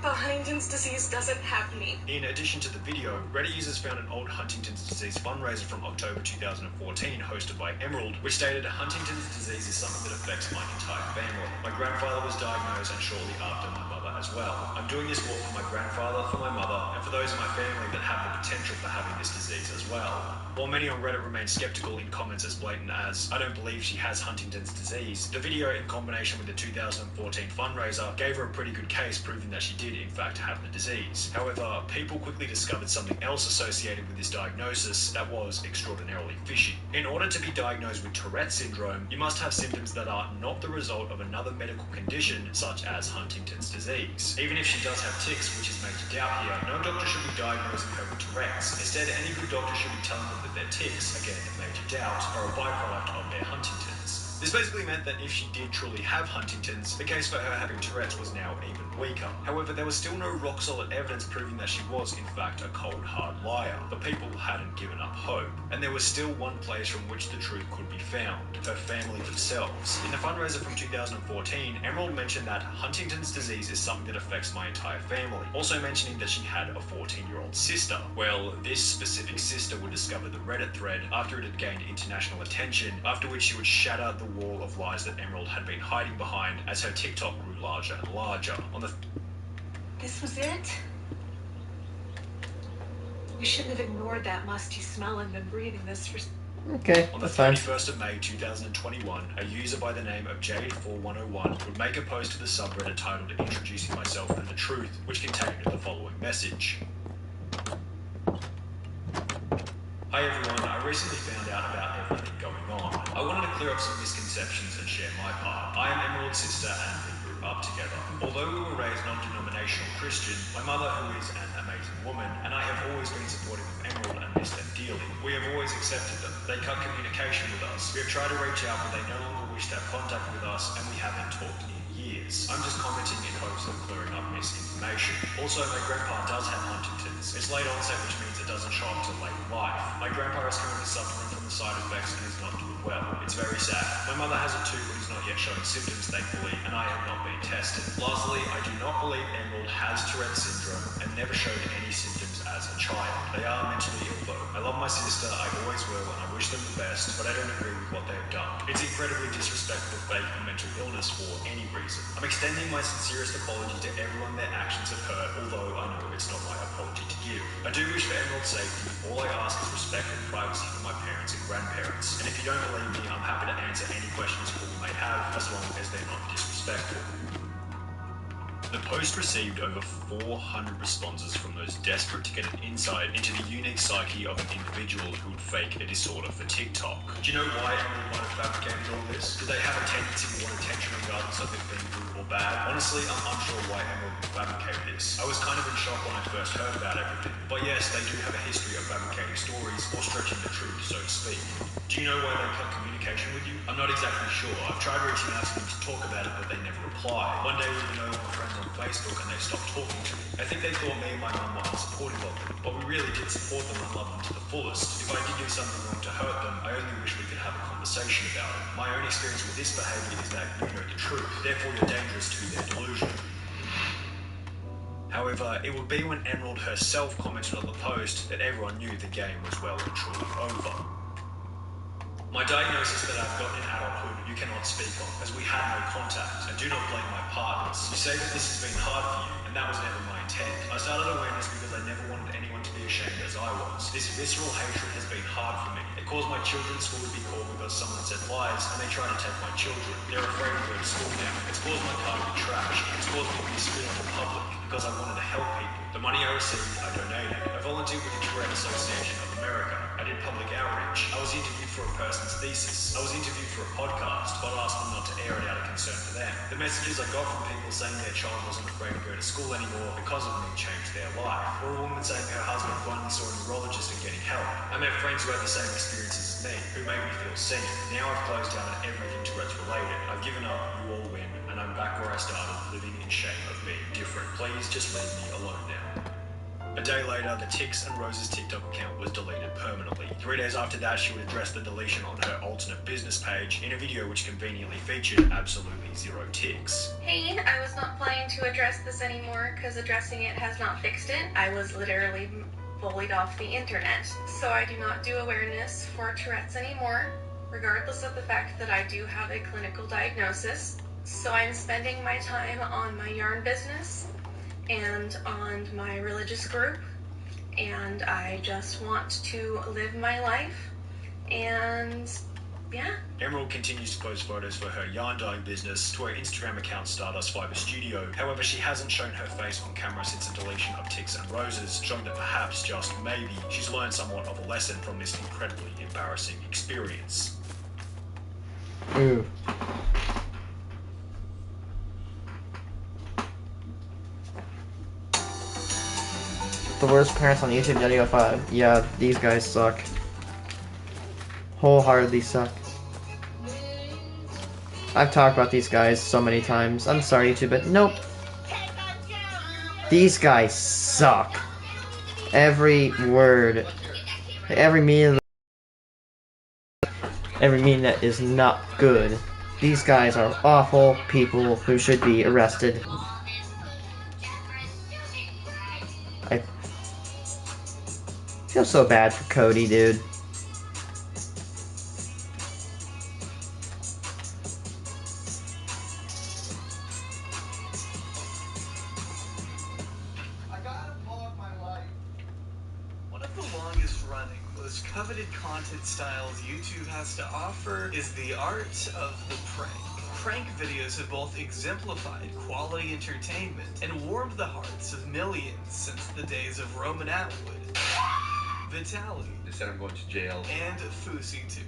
But Huntington's disease doesn't have me. In addition to the video, Reddit users found an old Huntington's disease fundraiser from October 2014 hosted by Emerald, which stated, Huntington's disease is something that affects my entire family. My grandfather was diagnosed and shortly after my mother as well. I'm doing this walk for my grandfather, for my mother, and for those in my family that have the potential for having this disease as well. While many on Reddit remain skeptical in comments as blatant as, I don't believe she has Huntington's disease, the video in combination with the 2014 fundraiser gave her a pretty good case proving that she did in fact have the disease. However, people quickly discovered something else associated with this diagnosis that was extraordinarily fishy. In order to be diagnosed with Tourette's syndrome, you must have symptoms that are not the result of another medical condition such as Huntington's disease. Even if she does have tics, which is made to doubt here, no doctor should be diagnosing her with Tourette's. Instead, any good doctor should be telling them that their tics, again made to doubt, are a byproduct of their Huntington's. This basically meant that if she did truly have Huntington's, the case for her having Tourette's was now even weaker. However, there was still no rock-solid evidence proving that she was, in fact, a cold, hard liar. But people hadn't given up hope. And there was still one place from which the truth could be found: her family themselves. In the fundraiser from 2014, Emerald mentioned that Huntington's disease is something that affects my entire family, also mentioning that she had a 14-year-old sister. Well, this specific sister would discover the Reddit thread after it had gained international attention, after which she would shatter the wall of lies that Emerald had been hiding behind as her TikTok grew larger and larger. This was it? We shouldn't have ignored that musty smell and been breathing this for... Okay, On the that's fine. 31st of May 2021, a user by the name of Jade4101 would make a post to the subreddit titled "Introducing Myself and the Truth," which contained the following message. Hi everyone, I recently found out about everything going on. I wanted to clear up some misconceptions and share my part. I am Emerald's sister and we grew up together. Although we were raised non-denominational Christian, my mother, who is an amazing woman, and I have always been supportive of Emerald and miss them dearly. We have always accepted them. They cut communication with us. We have tried to reach out, but they no longer wish to have contact with us, and we haven't talked in years. I'm just commenting in hopes of clearing up misinformation. Also, my grandpa does have Huntington's. It's late onset, which means it doesn't show up till late in life. My grandpa is currently suffering from the side effects and is not doing well. It's very sad. My mother has it too, but is not yet showing symptoms, thankfully, and I have not been tested. Lastly, I do not believe Emerald has Tourette's syndrome and never showed any symptoms as a child. They are mentally ill though. I love my sister, I always will, and I wish them the best, but I don't agree with what they've done. It's incredibly disrespectful to fake a mental illness for any reason. I'm extending my sincerest apology to everyone their actions have hurt, although I know it's not my apology to give. I do wish for Emerald's safety. All I ask is respect and privacy for my parents and grandparents. And if you don't believe me, I'm happy to answer any questions you may have, as long as they're not disrespectful. The post received over 400 responses from those desperate to get an insight into the unique psyche of an individual who would fake a disorder for TikTok. Do you know why Emerald might have fabricated all this? Did they have a tendency to want attention regardless of it being good or bad? Honestly, I'm unsure why Emerald would fabricate this. I was kind of in shock when I first heard about everything. But yes, they do have a history of fabricating stories or stretching the truth, so to speak. Do you know why they cut communication with you? I'm not exactly sure. I've tried reaching out to them to talk about it, but they never reply. One day we were no longer friends on Facebook and they stopped talking to me. I think they thought me and my mum were unsupportive of them, but we really did support them and love them to the fullest. If I did do something wrong to hurt them, I only wish we could have a conversation about it. My own experience with this behaviour is that you know the truth, therefore you're dangerous to their delusion. However, it would be when Emerald herself commented on the post that everyone knew the game was well and truly over. My diagnosis that I've gotten in adulthood you cannot speak of, as we had no contact, and do not blame my partners. You say that this has been hard for you, and that was never my intent. I started awareness because I never wanted anyone to be ashamed as I was. This visceral hatred has been hard for me. It caused my children's school to be called because someone said lies, and they tried to take my children. They're afraid to go to school now. It's caused my car to be trashed. It's caused me to be spit on in public, because I wanted to help people. The money I received, I donated. I volunteered with the Tourette Association of America. I did public outreach. I was interviewed for a person's thesis. I was interviewed for a podcast, but I asked them not to air it out of concern for them. The messages I got from people saying their child wasn't afraid to go to school anymore because of me changed their life. Or a woman saying her husband finally saw a neurologist and getting help. I met friends who had the same experiences as me, who made me feel seen. Now I've closed down on everything Tourette's related. I've given up, you all win, and I'm back where I started, living in shame of being different. Please just leave me alone now. A day later, the Tix and Rose's TikTok account was deleted permanently. 3 days after that, she would address the deletion on her alternate business page in a video which conveniently featured absolutely zero ticks. Hey, I was not planning to address this anymore because addressing it has not fixed it. I was literally bullied off the internet. So I do not do awareness for Tourette's anymore, regardless of the fact that I do have a clinical diagnosis. So I'm spending my time on my yarn business and on my religious group, and I just want to live my life, and yeah. Emerald continues to post photos for her yarn dyeing business to her Instagram account Stardust Fiber Studio. However, she hasn't shown her face on camera since the deletion of Tix and Roses, showing that perhaps, just maybe, she's learned somewhat of a lesson from this incredibly embarrassing experience. Ooh. The worst parents on YouTube, Daddy 05. Yeah, these guys suck. Wholeheartedly suck. I've talked about these guys so many times. I'm sorry, YouTube, but nope. These guys suck. Every word, every meaning that is not good. These guys are awful people who should be arrested. I feel so bad for Cody, dude. One of the longest running, most coveted content styles YouTube has to offer is the art of the prank. Prank videos have both exemplified quality entertainment and warmed the hearts of millions since the days of Roman Atwood, Vitaly, They said I'm going to jail. and FouseyTube.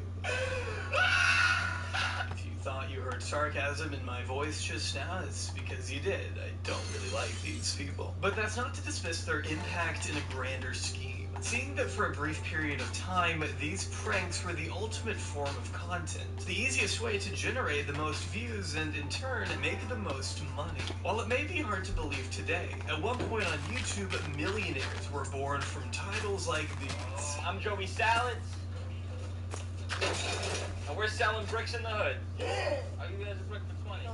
If you thought you heard sarcasm in my voice just now, it's because you did. I don't really like these people. But that's not to dismiss their impact in a grander scheme. Seeing that for a brief period of time, these pranks were the ultimate form of content, the easiest way to generate the most views and, in turn, make the most money. While it may be hard to believe today, at one point on YouTube, millionaires were born from titles like these. I'm Joey Salads. And we're selling bricks in the hood. I'll give you guys a brick for 20.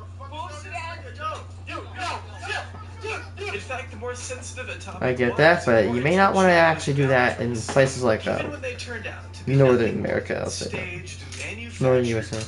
In fact, the more sensitive a topic I get that, but you may not want to actually do that in places like Northern America, I'll say. Northern USA.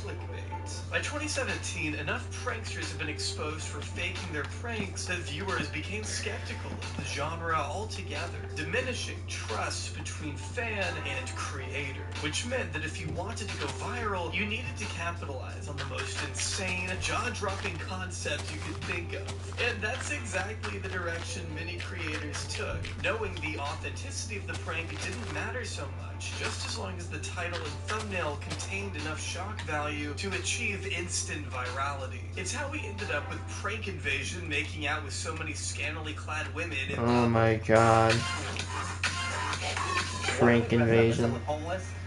By 2017, enough pranksters have been exposed for faking their pranks that viewers became skeptical of the genre altogether, diminishing trust between fan and creator, which meant that if you wanted to go viral, you needed to capitalize on the most insane, jaw-dropping concept you could think of. And that's exactly the direction many creators took, knowing the authenticity of the prank didn't matter so much, just as long as the title and thumbnail contained enough shock value to achieve instant virality. It's how we ended up with Prank Invasion making out with so many scantily clad women in Oh my god. Prank Invasion.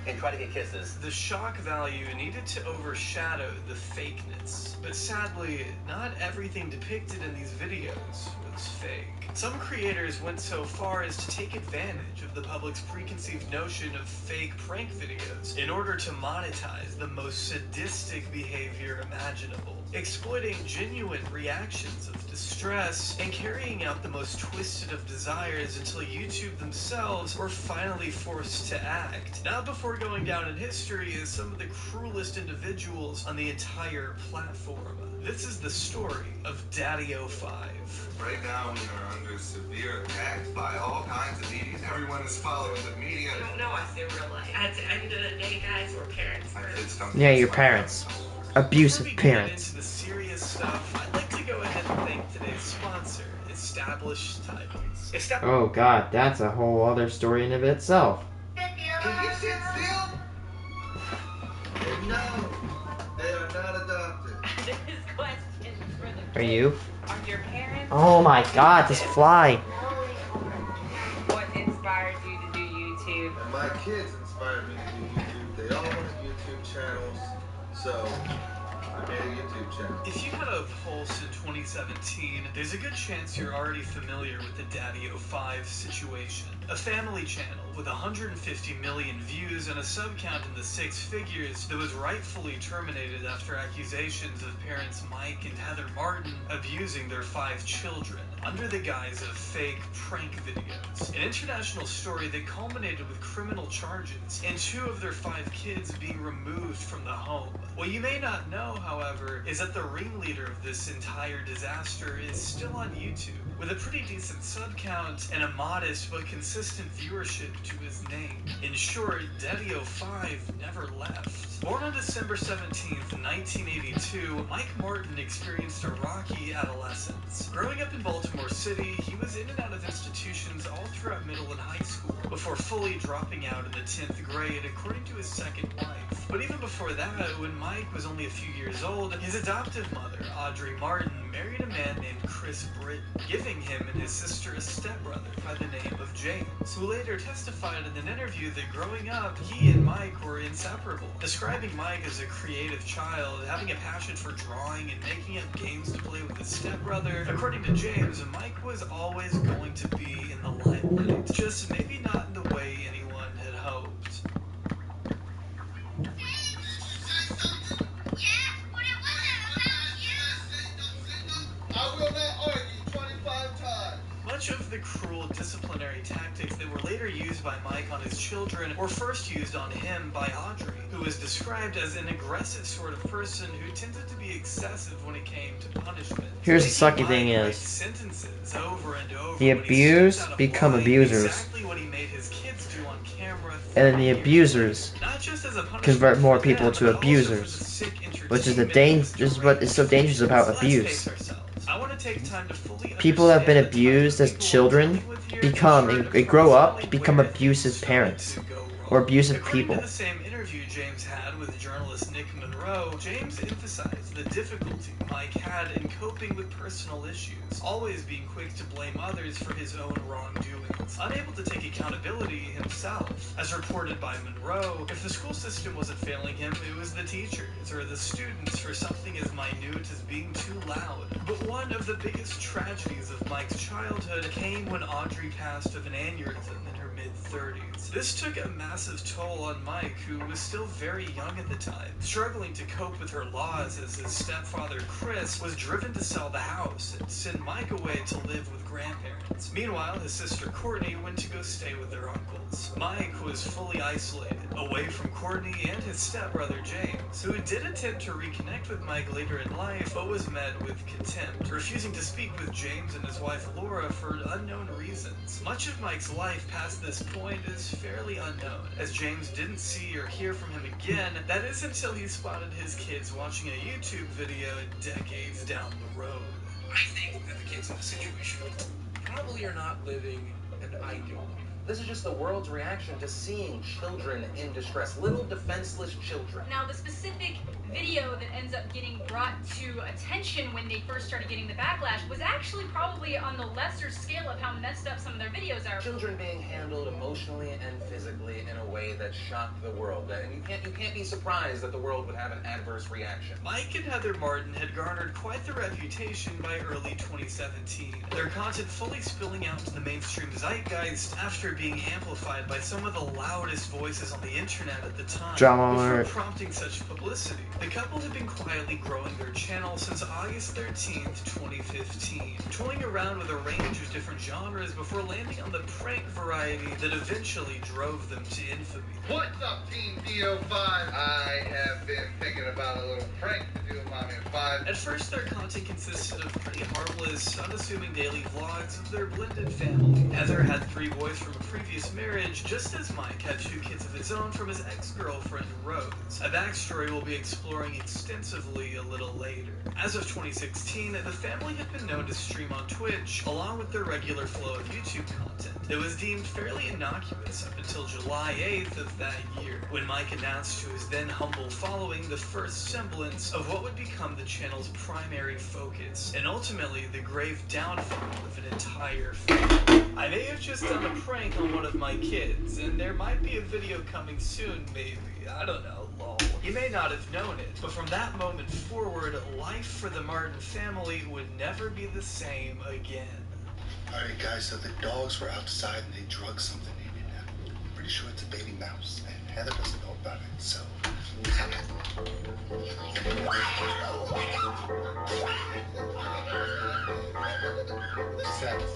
And try to get kisses. The shock value needed to overshadow the fakeness. But sadly, not everything depicted in these videos was fake. Some creators went so far as to take advantage of the public's preconceived notion of fake prank videos in order to monetize the most sadistic behavior imaginable, exploiting genuine reactions of distress and carrying out the most twisted of desires until YouTube themselves were finally forced to act, not before going down in history as some of the cruelest individuals on the entire platform. This is the story of Daddy05. Right now we are under severe attack by all kinds of media. Everyone is following the media. I don't know us in real life. At the end of the day, guys, we're parents. Yeah, your parents. Abusive Before we get parents. into the serious stuff, I'd like to go ahead and thank today's sponsor, Established Titles. Oh god, that's a whole other story in of itself. Can you sit still? No, they are not adopted. This question for the Are you? Are your parents? Oh my god, this fly. What inspired you to do YouTube? And my kids inspired me to do YouTube. They all wanted YouTube channels, so I made a YouTube channel. If you had a pulse in 2017, there's a good chance you're already familiar with the Daddy05 situation. A family channel with 150 million views and a sub count in the six figures that was rightfully terminated after accusations of parents Mike and Heather Martin abusing their 5 children under the guise of fake prank videos. An international story that culminated with criminal charges and 2 of their 5 kids being removed from the home. What you may not know, however, is that the ringleader of this entire disaster is still on YouTube, with a pretty decent sub count and a modest but consistent viewership to his name. In short, Daddy05 never left. Born on December 17th, 1982, Mike Martin experienced a rocky adolescence. Growing up in Baltimore City, he was in and out of institutions all throughout middle and high school, before fully dropping out in the 10th grade, according to his second wife. But even before that, when Mike was only a few years old, his adoptive mother, Audrey Martin, married a man named Chris Chris Britton, giving him and his sister a stepbrother by the name of James, who later testified in an interview that growing up, he and Mike were inseparable, describing Mike as a creative child, having a passion for drawing and making up games to play with his stepbrother. According to James, Mike was always going to be in the limelight, just maybe not in the way anyone had hoped. I will not argue 25 times. Much of the cruel disciplinary tactics that were later used by Mike on his children were first used on him by Audrey, who was described as an aggressive sort of person who tended to be excessive when it came to punishment. Here's the sucky thing is, sentences over and over the when he abused stepped out of become line, abusers, exactly what he made his kids do on camera, and then the abusers not just as a punishment convert more for people them, to but also for the abusers, sick which is the entertainment this is what is so dangerous about Let's abuse. face ourselves. I want to take time to fully People that have been understand the abused as type of people children we're dealing with here become and and try to grow up to approximately become where abusive things parents started to go wrong. or abusive According people. to the same interview James had with journalist Nick Monroe, James emphasized the difficulty Mike had in coping with personal issues, always being quick to blame others for his own wrongdoings, unable to take accountability himself. As reported by Monroe, if the school system wasn't failing him, it was the teachers or the students for something as minute as being too loud. But one of the biggest tragedies of Mike's childhood came when Audrey passed of an aneurysm in her mid-30s. This took a massive toll on Mike, who was still very young at the time, struggling to cope with her loss as his stepfather Chris was driven to sell the house and send Mike away to live with grandparents. Meanwhile, his sister Courtney went to go stay with their uncles. Mike was fully isolated, away from Courtney and his stepbrother James, who did attempt to reconnect with Mike later in life, but was met with contempt, refusing to speak with James and his wife Laura for unknown reasons. Much of Mike's life past this point is fairly unknown, as James didn't see or hear from him again, that is until he spotted his kids watching a YouTube video decades down the road. I think that the kids in this situation probably are not living an ideal life. This is just the world's reaction to seeing children in distress, little defenseless children. Now, the specific video that ends up getting brought to attention when they first started getting the backlash was actually probably on the lesser scale of how messed up some of their videos are. Children being handled emotionally and physically in a way that shocked the world. And you can't be surprised that the world would have an adverse reaction. Mike and Heather Martin had garnered quite the reputation by early 2017, their content fully spilling out into the mainstream zeitgeist after being amplified by some of the loudest voices on the internet at the time. Drama Before alert. prompting such publicity, the couple had been quietly growing their channel since August 13th, 2015, toying around with a range of different genres before landing on the prank variety that eventually drove them to infamy. What's up, Team DO5? I have been thinking about a little prank to do with Mommy and 5. At first, their content consisted of pretty harmless, unassuming daily vlogs of their blended family. Heather had 3 boys from a previous marriage, just as Mike had 2 kids of his own from his ex-girlfriend, Rose. A backstory we'll be exploring extensively a little later. As of 2016, the family had been known to stream on Twitch, along with their regular flow of YouTube content. It was deemed fairly innocuous up until July 8th of that year, when Mike announced to his then humble following the first semblance of what would become the channel's primary focus, and ultimately the grave downfall of an entire family. I may have just done a prank on one of my kids, and there might be a video coming soon, maybe. I don't know, lol. He may not have known it, but from that moment forward, life for the Martin family would never be the same again. Alright guys, so the dogs were outside and they drugged something in it. I'm pretty sure it's a baby mouse, and Heather doesn't know about it, so...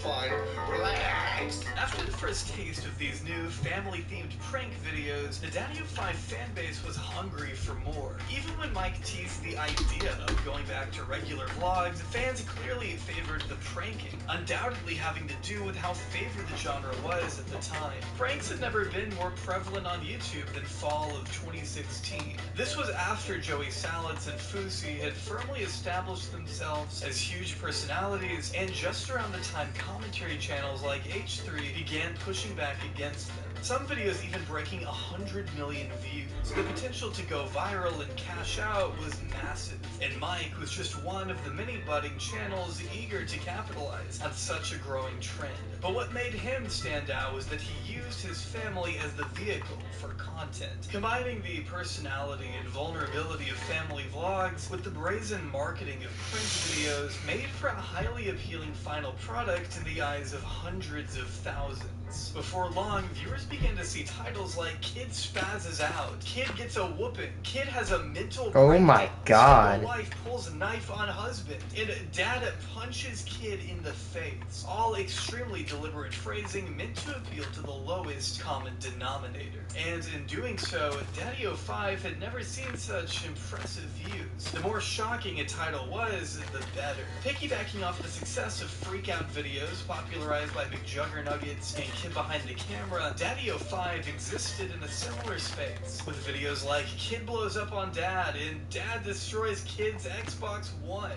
Fine, relax. After the first taste of these new family-themed prank videos, the Daddy of 5 fanbase was hungry for more. Even when Mike teased the idea of going back to regular vlogs, fans clearly favored the pranking, undoubtedly having to do with how favored the genre was at the time. Pranks had never been more prevalent on YouTube than fall of 2016. This was after Joey Salads and Fousey had firmly established themselves as huge personalities, and just around the time commentary channels like H3 began pushing back against them. Some videos even breaking 100 million views. The potential to go viral and cash out was massive, and Mike was just one of the many budding channels eager to capitalize on such a growing trend. But what made him stand out was that he used his family as the vehicle for content, combining the personality and vulnerability of family vlogs with the brazen marketing of print videos made for a highly appealing final product in the eyes of hundreds of thousands. Before long, viewers began to see titles like Kid Spazzes Out, Kid Gets a Whooping, Kid Has a Mental Oh my God. Single Wife Pulls a Knife on Husband, and Dad Punches Kid in the Face. All extremely deliberate phrasing meant to appeal to the lowest common denominator. And in doing so, Daddy-O5 had never seen such impressive views. The more shocking a title was, the better. Piggybacking off the success of freak-out videos popularized by McJuggernuggets and Kid Behind the Camera, Daddy-O5 existed in a similar space, with videos like Kid Blows Up on Dad and Dad Destroys Kid's Xbox One.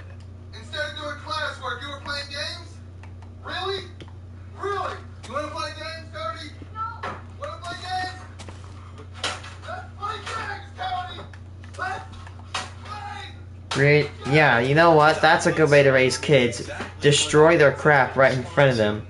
Instead of doing classwork, you were playing games? Really? Really? You wanna play games, Cody? No. Wanna play games? Let's play games, Cody! Let's play! Yeah, you know what? That's a good way to raise kids. Destroy their crap right in front of them.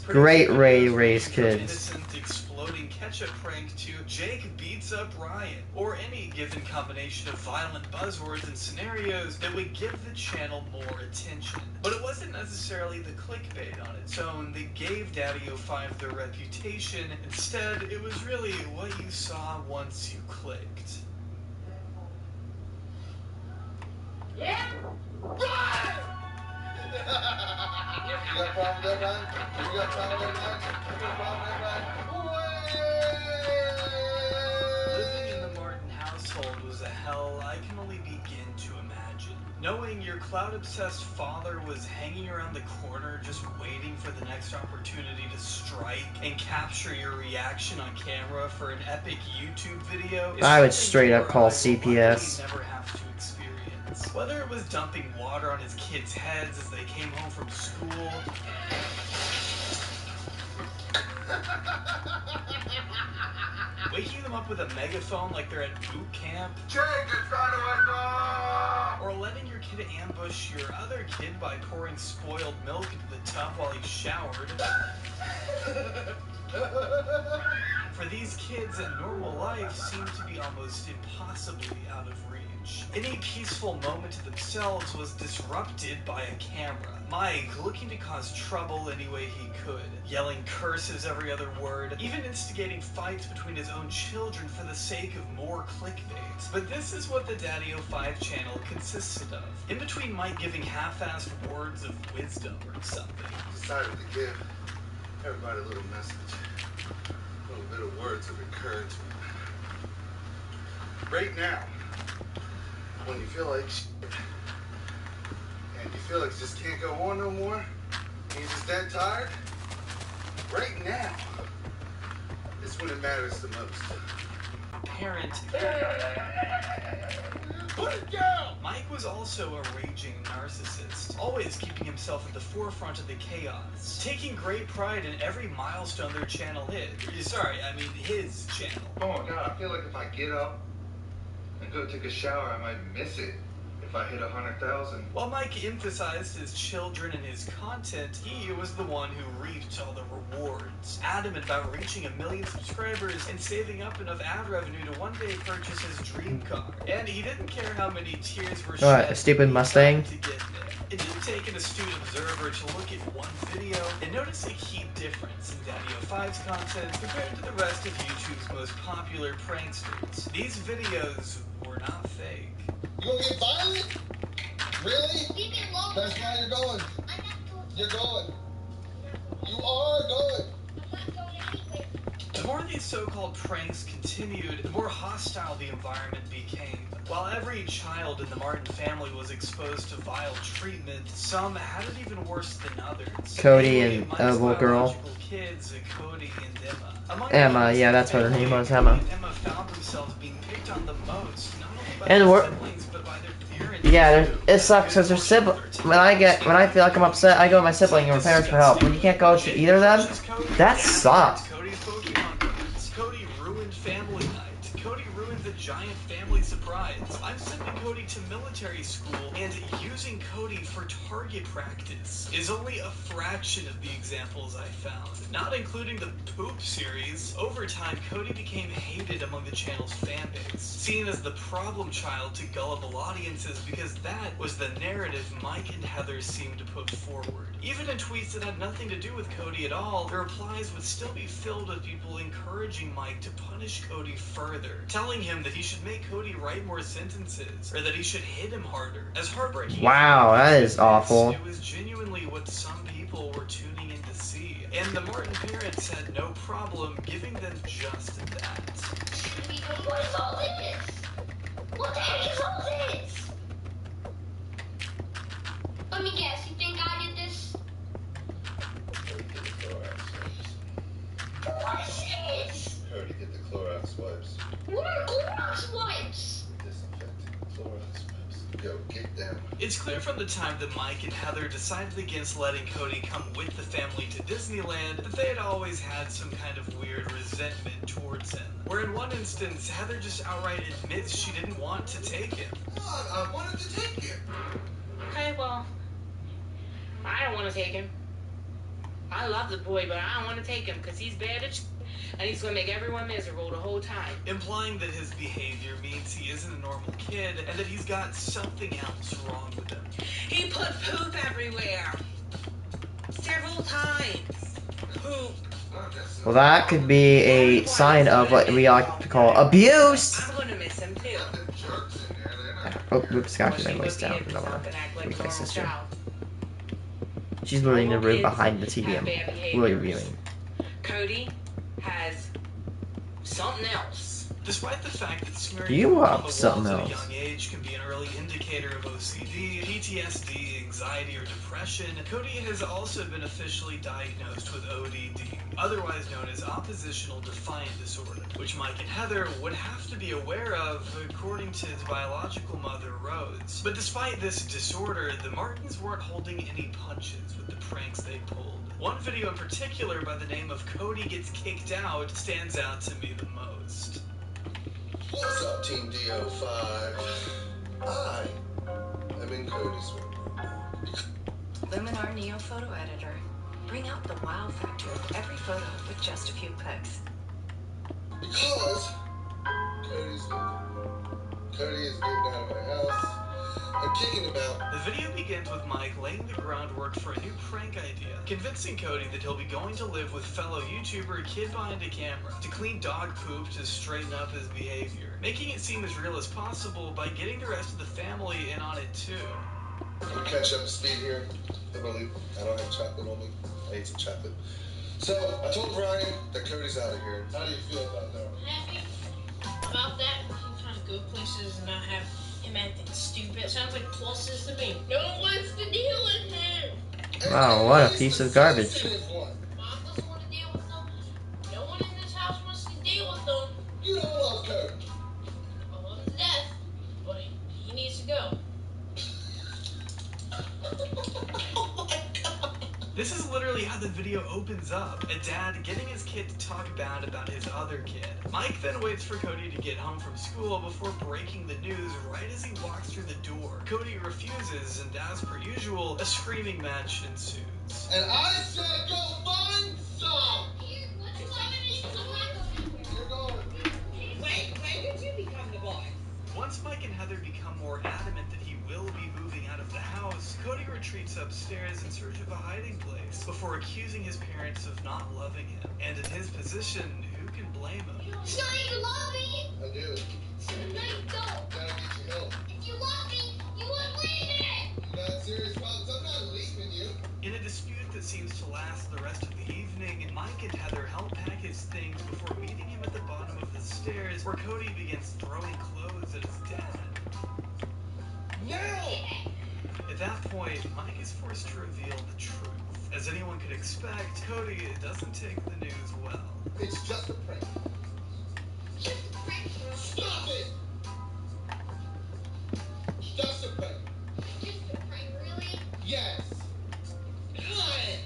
Great way to raise kids. Exploding ketchup prank to Jake Beats Up Ryan, or any given combination of violent buzzwords and scenarios that would give the channel more attention. But it wasn't necessarily the clickbait on its own that gave Daddy-O5 their reputation. Instead, it was really what you saw once you clicked. Yeah? You got a problem with that, Ryan? You got a problem with that, Ryan? You got a problem with that, Ryan? Living in the Martin household was a hell I can only begin to imagine. Knowing your cloud-obsessed father was hanging around the corner just waiting for the next opportunity to strike and capture your reaction on camera for an epic YouTube video is I would something straight up you call or I will CPS. likely never have to experience. Whether it was dumping water on his kids' heads as they came home from school, waking them up with a megaphone like they're at boot camp, or letting your kid ambush your other kid by pouring spoiled milk into the tub while he showered. For these kids, a normal life seemed to be almost impossibly out of reach. Any peaceful moment to themselves was disrupted by a camera. Mike looking to cause trouble any way he could, yelling curses every other word, even instigating fights between his own children for the sake of more clickbait. But this is what the Daddy-O5 channel consisted of. In between Mike giving half-assed words of wisdom or something, Decided to give everybody a little message. A little bit of words of encouragement. Right now, when you feel like shit, and you feel like you just can't go on no more, and you're just dead tired, right now is when it matters the most. parent. Put it down! Mike was also a raging narcissist, always keeping himself at the forefront of the chaos, taking great pride in every milestone their channel hit. Sorry, I mean his channel. Oh my god, I feel like if I get up and go take a shower, I might miss it if I hit 100,000. While Mike emphasized his children and his content, he was the one who reaped all the rewards, adamant about reaching 1 million subscribers and saving up enough ad revenue to one day purchase his dream car. And he didn't care how many tears were shed. What, a stupid Mustang? To get there. It didn't take an astute observer to look at one video and notice a key difference in Daddy-O5's content compared to the rest of YouTube's most popular pranksters. These videos were not fake. You gonna get violent? Really? Leave me alone. That's why you're going. I'm not going. You're going. You are going. I'm not going anywhere. The more these so-called pranks continued, the more hostile the environment became. While every child in the Martin family was exposed to vile treatment, some had it even worse than others. Cody Namely, and Mike's a little girl. biological kids, Cody and Emma. Among Emma, others, yeah, that's what her name was, Cody Emma. and Emma found themselves being picked on the most, not only by And their we're- siblings, but by their parents. Yeah, too. it sucks because their sibling. When I feel like I'm upset, I go to my sibling or my parents for help. When you can't go to either of them, that sucks. Cody's Pokemon cards. giant family surprise. I'm sending Cody to military school, and using Cody for target practice is only a fraction of the examples I found. Not including the poop series. Over time, Cody became hated among the channel's fan base, seen as the problem child to gullible audiences because that was the narrative Mike and Heather seemed to put forward. Even in tweets that had nothing to do with Cody at all, the replies would still be filled with people encouraging Mike to punish Cody further, telling him that he should make Cody write more sentences, or that he should hit him harder. As heartbreaking Wow, that is awful. it was genuinely what some people were tuning in to see, and the Martin parents had no problem giving them just that. What is all this? What the heck is all this? Let me guess, you think I did this? What is this? Cody, get the Clorox wipes. What are Clorox wipes? Disinfectant Clorox wipes. Go, get them. It's clear from the time that Mike and Heather decided against letting Cody come with the family to Disneyland that they had always had some kind of weird resentment towards him. Where in one instance, Heather just outright admits she didn't want to take him. I wanted to take him. Okay, well, I don't want to take him. I love the boy, but I don't want to take him because he's bad at and he's going to make everyone miserable the whole time. Implying that his behavior means he isn't a normal kid and that he's got something else wrong with him. He put poop everywhere. Several times. Poop. Well, that could be a sign of what we like to call abuse. I'm going to miss him too. Oh, oops, got my voice down. No, with my sister. She's literally in the room behind the TV I'm really reviewing. Cody has something else. Despite the fact that smearing You poop on have the something walls at a else. young age can be an early indicator of OCD, PTSD, anxiety, or depression, Cody has also been officially diagnosed with ODD, otherwise known as oppositional defiant disorder, which Mike and Heather would have to be aware of according to his biological mother, Rose. But despite this disorder, the Martins weren't holding any punches with the pranks they pulled. One video in particular by the name of Cody Gets Kicked Out stands out to me the most. What's up, Team DO5? I am in Cody's room. Luminar Neo Photo Editor. Bring out the wow factor of every photo with just a few clicks. Because Cody is getting out of my house. I'm kicking him out. The video begins with Mike laying the groundwork for a new prank idea, convincing Cody that he'll be going to live with fellow YouTuber Kid Behind a Camera to clean dog poop to straighten up his behavior, making it seem as real as possible by getting the rest of the family in on it too. I'm catch up to speed here. I believe I don't have chocolate on me. I ate some chocolate. So I told Brian that Cody's out of here. How do you feel about that? Happy about that. I'm trying to go places and not have him acting stupid. Sounds like pluses to me. No one wants to deal with him. Wow, what a piece of garbage. Mom doesn't want to deal with them. No one in this house wants to deal with them. You don't love Cody. I love him to death, but he needs to go. This is literally how the video opens up. A dad getting his kid to talk bad about his other kid. Mike then waits for Cody to get home from school before breaking the news right as he walks through the door. Cody refuses, and as per usual, a screaming match ensues. And I said go find some! You're going. When did you become the boss? Once Mike and Heather become more adamant that he will be moving out of the house, Cody retreats upstairs in search of a hiding place before accusing his parents of not loving him. And in his position, who can blame him? So you love me? I do. So now you don't. Gotta get you help. If you love me, you wouldn't leave me. You not serious about this? I'm not leaving you. In a dispute that seems to last the rest of the evening, Mike and Heather help pack his things before meeting him at the bottom of the stairs, where Cody begins throwing clothes at his dad. No! At that point, Mike is forced to reveal the truth. As anyone could expect, Cody doesn't take the news well. It's just a prank. Just a prank. Stop it! Just a prank. Just a prank, really? Yes. God!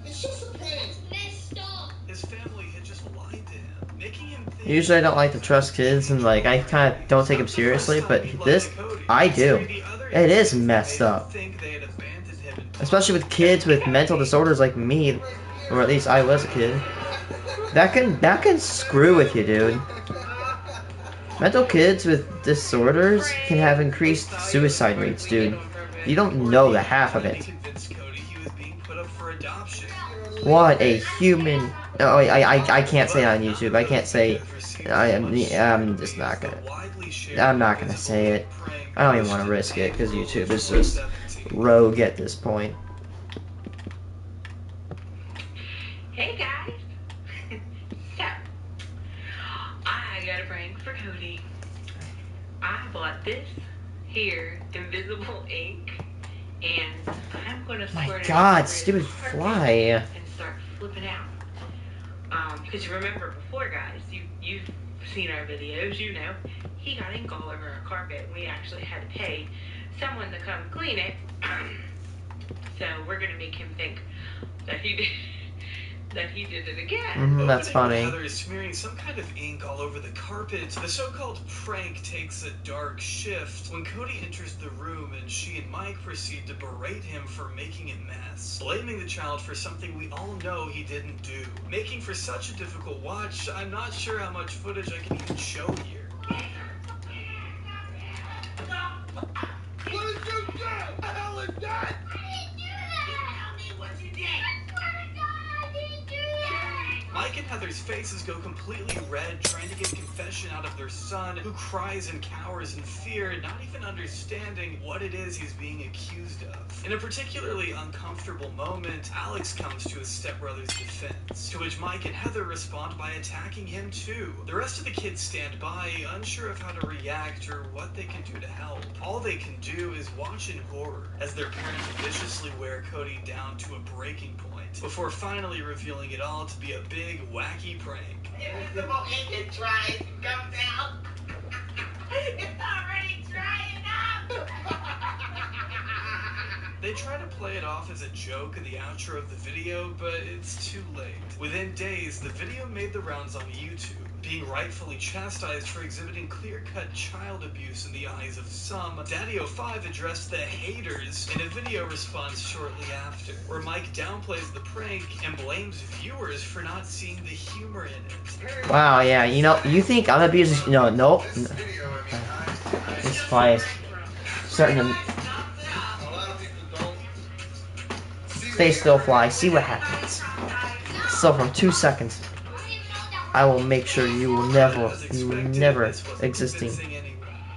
It's just a prank. Messed up. his family had just lied to him, making him think Usually I don't like to trust kids, and like I kind of don't take them seriously, but this I do. It is messed up, especially with kids with mental disorders like me, or at least I was a kid. That can screw with you, dude. Mental kids with disorders can have increased suicide rates, dude. You don't know the half of it. What a human. Oh, I can't say it on YouTube. I can't say. I'm just not gonna. I'm not gonna say it. I don't even want to risk it because YouTube is just rogue at this point. Hey guys. So, I got a prank for Cody. I bought this here invisible ink, and I'm gonna squirt it God, over stupid his carpet fly. and start flipping out. Because you remember before, guys, you've seen our videos, you know, he got ink all over our carpet. We actually had to pay someone to come clean it. So we're gonna make him think that he did it again. That's funny. Heather is smearing some kind of ink all over the carpet. The so-called prank takes a dark shift when Cody enters the room and she and Mike proceed to berate him for making a mess, blaming the child for something we all know he didn't do. Making for such a difficult watch, I'm not sure how much footage I can even show here. What did you do? What the hell is that? Mike and Heather's faces go completely red, trying to get confession out of their son, who cries and cowers in fear, not even understanding what it is he's being accused of. In a particularly uncomfortable moment, Alex comes to his stepbrother's defense, to which Mike and Heather respond by attacking him too. The rest of the kids stand by, unsure of how to react or what they can do to help. All they can do is watch in horror as their parents viciously wear Cody down to a breaking point, before finally revealing it all to be a big, wacky prank. Invisible ink is dry and comes out. It's already drying up. They try to play it off as a joke in the outro of the video, but it's too late. Within days, the video made the rounds on YouTube, being rightfully chastised for exhibiting clear-cut child abuse in the eyes of some. Daddy05 addressed the haters in a video response shortly after, where Mike downplays the prank and blames viewers for not seeing the humor in it. Wow, yeah, you know, you think I'm abusing? No, nope. This fly is starting to. Stay still, fly. See what happens. So from 2 seconds, I will make sure you will never existing.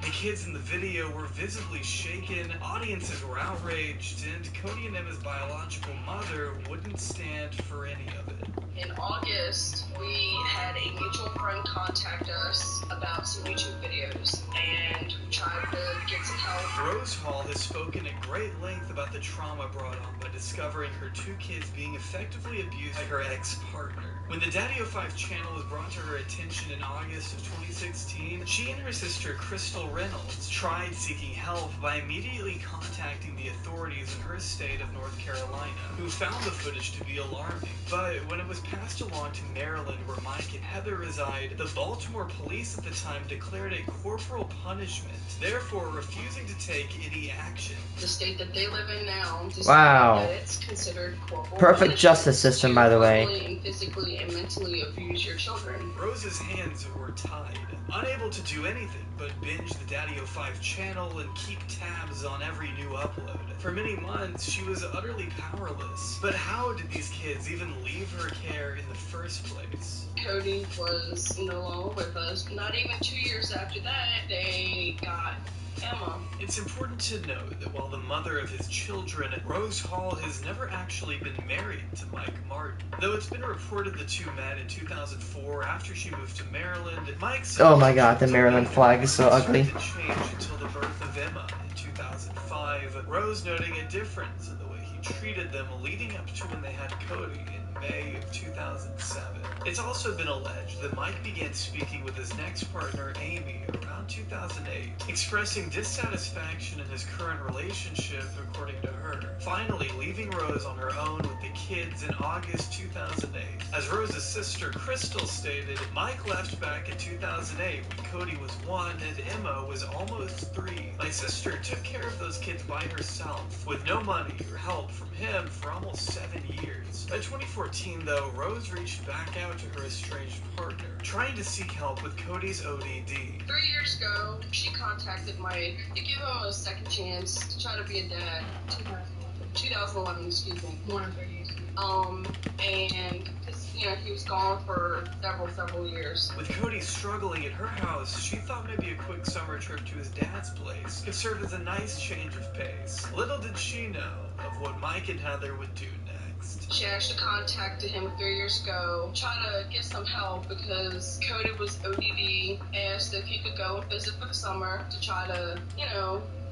The kids in the video were visibly shaken, audiences were outraged, and Cody and Emma's biological mother wouldn't stand for any of it. In August, we had a mutual friend contact us about some YouTube videos, and we tried to get some help. Rose Hall has spoken at great length about the trauma brought on by discovering her two kids being effectively abused by her ex-partner. When the Daddy05 channel was brought to her attention in August of 2016, she and her sister Crystal Reynolds tried seeking help by immediately contacting the authorities in her state of North Carolina, who found the footage to be alarming. But when it was passed along to Maryland, where Mike and Heather reside, the Baltimore police at the time declared it corporal punishment, therefore refusing to take any action. The state that they live in now, Wow. that it's considered corporal Perfect punishment justice system, by the way. to and physically and mentally abuse your children. Rose's hands were tied, unable to do anything but binge the Daddy05 channel and keep tabs on every new upload. For many months, she was utterly powerless. But how did these kids even leave her care in the first place? Cody was no longer with us. Not even 2 years after that, they got Emma. It's important to note that while the mother of his children, Rose Hall has never actually been married to Mike Martin. Though it's been reported the two met in 2004 after she moved to Maryland, Mike said Oh my god, the Maryland flag is so ugly. didn't change until the birth of Emma in 2005, Rose noting a difference in the way he treated them leading up to when they had Cody in May of 2007. It's also been alleged that Mike began speaking with his next partner, Amy, around 2008, expressing dissatisfaction in his current relationship, according to her. Finally, leaving Rose on her own with the kids in August 2008. As Rose's sister Crystal stated, Mike left back in 2008 when Cody was 1 and Emma was almost 3. My sister took care of those kids by herself, with no money or help from him for almost 7 years. By 2014, though, Rose reached back out to her estranged partner, trying to seek help with Cody's ODD. 3 years ago, she contacted Mike to give him a second chance to try to be a dad. 2011, excuse me. More than 3 years. And he was gone for several years. With Cody struggling at her house, she thought maybe a quick summer trip to his dad's place could serve as a nice change of pace. Little did she know of what Mike and Heather would do next. She actually contacted him 3 years ago, trying to get some help because Cody was ODD, asked if he could go and visit for the summer to try to,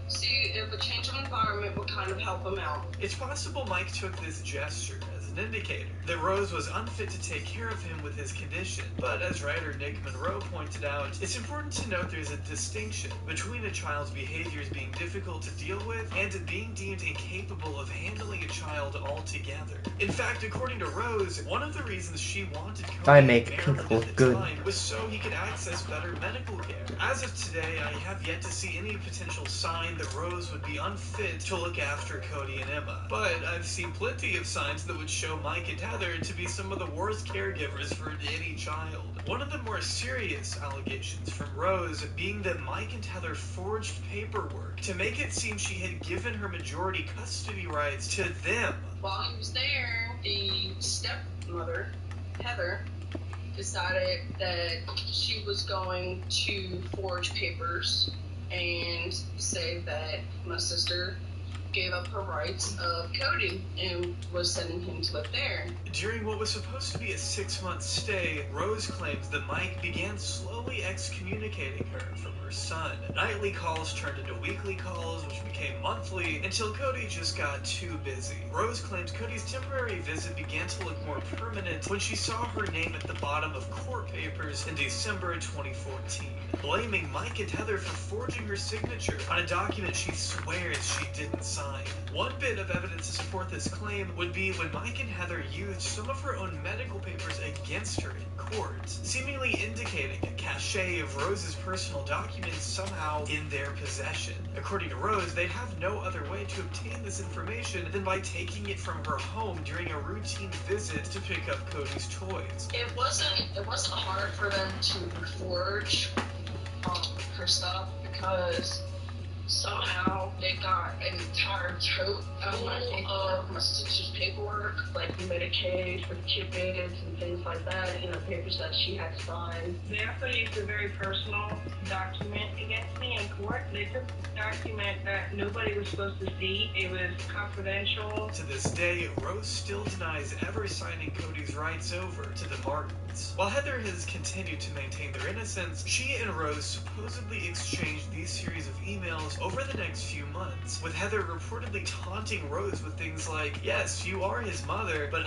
see if a change of environment would kind of help him out. It's possible Mike took this gesture as an indicator that Rose was unfit to take care of him with his condition. But as writer Nick Monroe pointed out, it's important to note there's a distinction between a child's behaviors being difficult to deal with and it being deemed incapable of handling a child altogether. In fact, according to Rose, one of the reasons she wanted Cody I make pink look good. was so he could access better medical care. As of today, I have yet to see any potential sign that Rose would be unfit to look after Cody and Emma. But I've seen plenty of signs that would show Mike and Heather to be some of the worst caregivers for any child. One of the more serious allegations from Rose being that Mike and Heather forged paperwork to make it seem she had given her majority custody rights to them. While he was there, the stepmother, Heather, decided that she was going to forge papers and say that my sister gave up her rights of Cody and was sending him to live there. During what was supposed to be a 6-month stay, Rose claims that Mike began slowly excommunicating her from her son. Nightly calls turned into weekly calls, which became monthly, until Cody just got too busy. Rose claims Cody's temporary visit began to look more permanent when she saw her name at the bottom of court papers in December 2014, blaming Mike and Heather for forging her signature on a document she swears she didn't sign. One bit of evidence to support this claim would be when Mike and Heather used some of her own medical papers against her in court, seemingly indicating a cache of Rose's personal documents somehow in their possession. According to Rose, they'd have no other way to obtain this information than by taking it from her home during a routine visit to pick up Cody's toys. It wasn't hard for them to forge her stuff because somehow they got an entire tote of my sister's paperwork, like Medicaid for the kids and things like that, papers that she had signed. They also used a very personal document against me in court. They took a document that nobody was supposed to see. It was confidential. To this day, Rose still denies ever signing Cody's rights over to the Martins. While Heather has continued to maintain their innocence, she and Rose supposedly exchanged these series of emails over the next few months, with Heather reportedly taunting Rose with things like, "Yes, you are his mother, but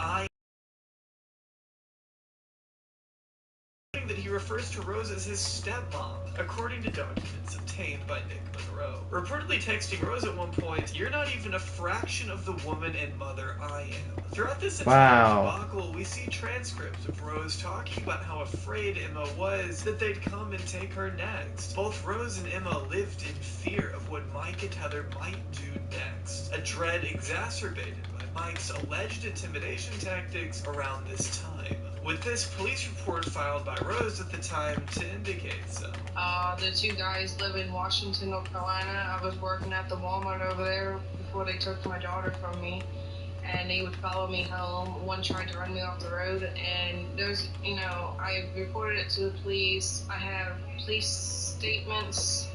that he refers to Rose as his stepmom, according to documents obtained by Nick Monroe. Reportedly texting Rose at one point, "You're not even a fraction of the woman and mother I am." Throughout this entire debacle, we see transcripts of Rose talking about how afraid Emma was that they'd come and take her next. Both Rose and Emma lived in fear of what Mike and Heather might do next, a dread exacerbated by Mike's alleged intimidation tactics around this time, with this police report filed by Rose at the time to indicate so. The two guys live in Washington, North Carolina. I was working at the Walmart over there before they took my daughter from me, and they would follow me home. One tried to run me off the road, and there's, I reported it to the police. I have police statements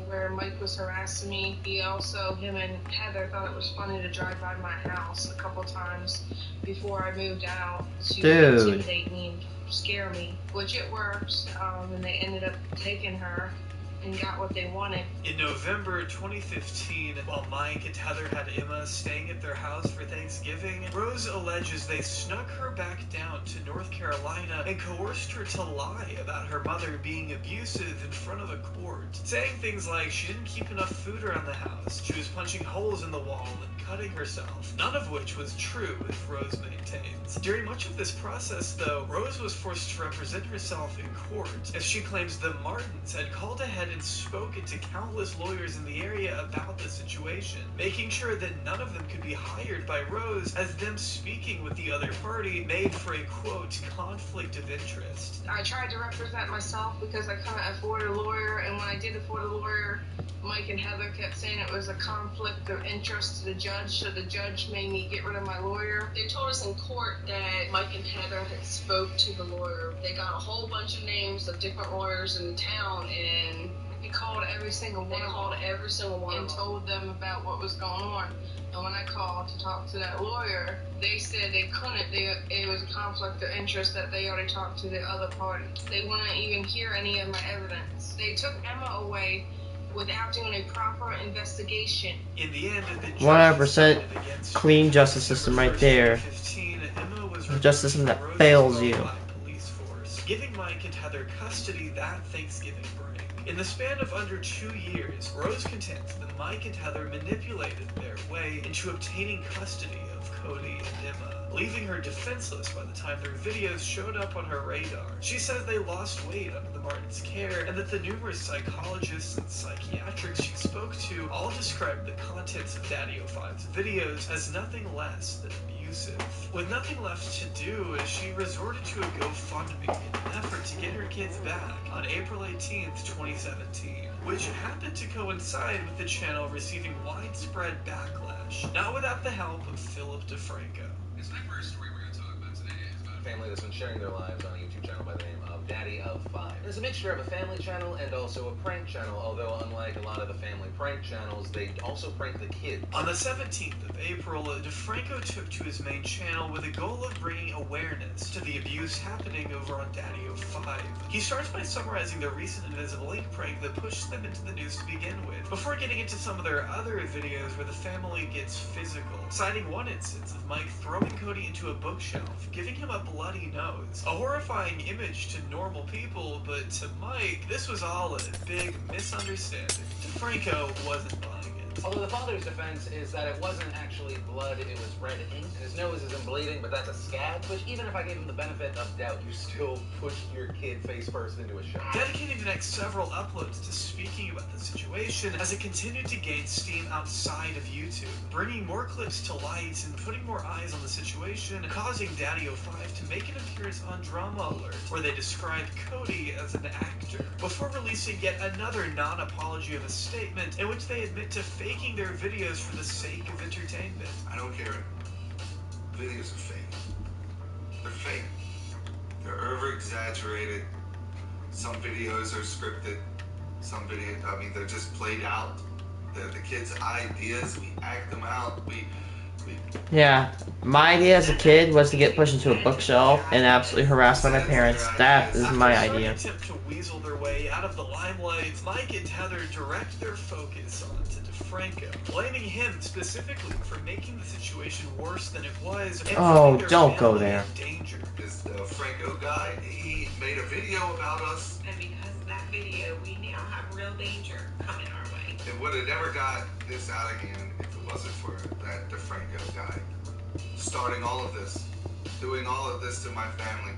where Mike was harassing me. Him and Heather thought it was funny to drive by my house a couple times before I moved out to intimidate me and scare me, which it worked, and they ended up taking her and got what they wanted. In November 2015, while Mike and Heather had Emma staying at their house for Thanksgiving, Rose alleges they snuck her back down to North Carolina and coerced her to lie about her mother being abusive in front of a court, saying things like she didn't keep enough food around the house, she was punching holes in the wall and cutting herself, none of which was true, as Rose maintains. During much of this process, though, Rose was forced to represent herself in court, as she claims the Martins had called ahead and spoken to countless lawyers in the area about the situation, making sure that none of them could be hired by Rose, as them speaking with the other party made for a, quote, conflict of interest. I tried to represent myself because I couldn't afford a lawyer, and when I did afford a lawyer, Mike and Heather kept saying it was a conflict of interest to the judge, so the judge made me get rid of my lawyer. They told us in court that Mike and Heather had spoke to the lawyer. They got a whole bunch of names of different lawyers in the town, and they called every single one and told them about what was going on. And when I called to talk to that lawyer, they said they couldn't. It was a conflict of interest that they already talked to the other party. They wouldn't even hear any of my evidence. They took Emma away without doing a proper investigation. In the end, the 100% clean justice system right there. A justice system that fails you. Police force, giving Mike and Heather custody that Thanksgiving break. In the span of under 2 years, Rose contends that Mike and Heather manipulated their way into obtaining custody of Cody and Emma, leaving her defenseless by the time their videos showed up on her radar. She says they lost weight under the Martins' care, and that the numerous psychologists and psychiatrists she spoke to all described the contents of Daddy 05's videos as nothing less than abusive. With nothing left to do, she resorted to a GoFundMe in an effort to get her kids back on April 18th, 2017, which happened to coincide with the channel receiving widespread backlash, not without the help of Philip DeFranco. This first story we're going to talk about today is about a family that's been sharing their lives on a YouTube channel by the name of Daddy of 5. It's a mixture of a family channel and also a prank channel, although unlike a lot of the family prank channels, they also prank the kids. On the 17th of April, DeFranco took to his main channel with a goal of bringing awareness to the abuse happening over on Daddy 05. He starts by summarizing the recent Invisible Ink prank that pushed them into the news to begin with, before getting into some of their other videos where the family gets physical, citing one instance of Mike throwing Cody into a bookshelf, giving him a bloody nose. A horrifying image to normal people, but to Mike, this was all a big misunderstanding. DeFranco wasn't buying it. Although the father's defense is that it wasn't actually blood, it was red ink. His nose isn't bleeding, but that's a scab, which even if I gave him the benefit of doubt, you still pushed your kid face first into a shot. Dedicating the next several uploads to speaking about the situation as it continued to gain steam outside of YouTube, bringing more clips to light and putting more eyes on the situation, causing Daddy 05 to make an appearance on Drama Alert, where they described Cody as an actor, before releasing yet another non-apology of a statement in which they admit to faking their videos for the sake of entertainment. I don't care. Videos are fake. They're fake. They're over-exaggerated. Some videos are scripted. Some videos, I mean, they're just played out. They're the kids' ideas. We act them out. Yeah, my idea as a kid was to get pushed into a bookshelf and absolutely harassed by my parents. That is my idea. Attempt to weasel their way out of the limelight, Mike and Heather direct their focus onto DeFranco, blaming him specifically for making the situation worse than it was. And oh, don't go there. Danger. This DeFranco guy, he made a video about us. And because of that video, we now have real danger coming our way. It would have never got this out of hand if it wasn't for that DeFranco guy. Starting all of this. Doing all of this to my family.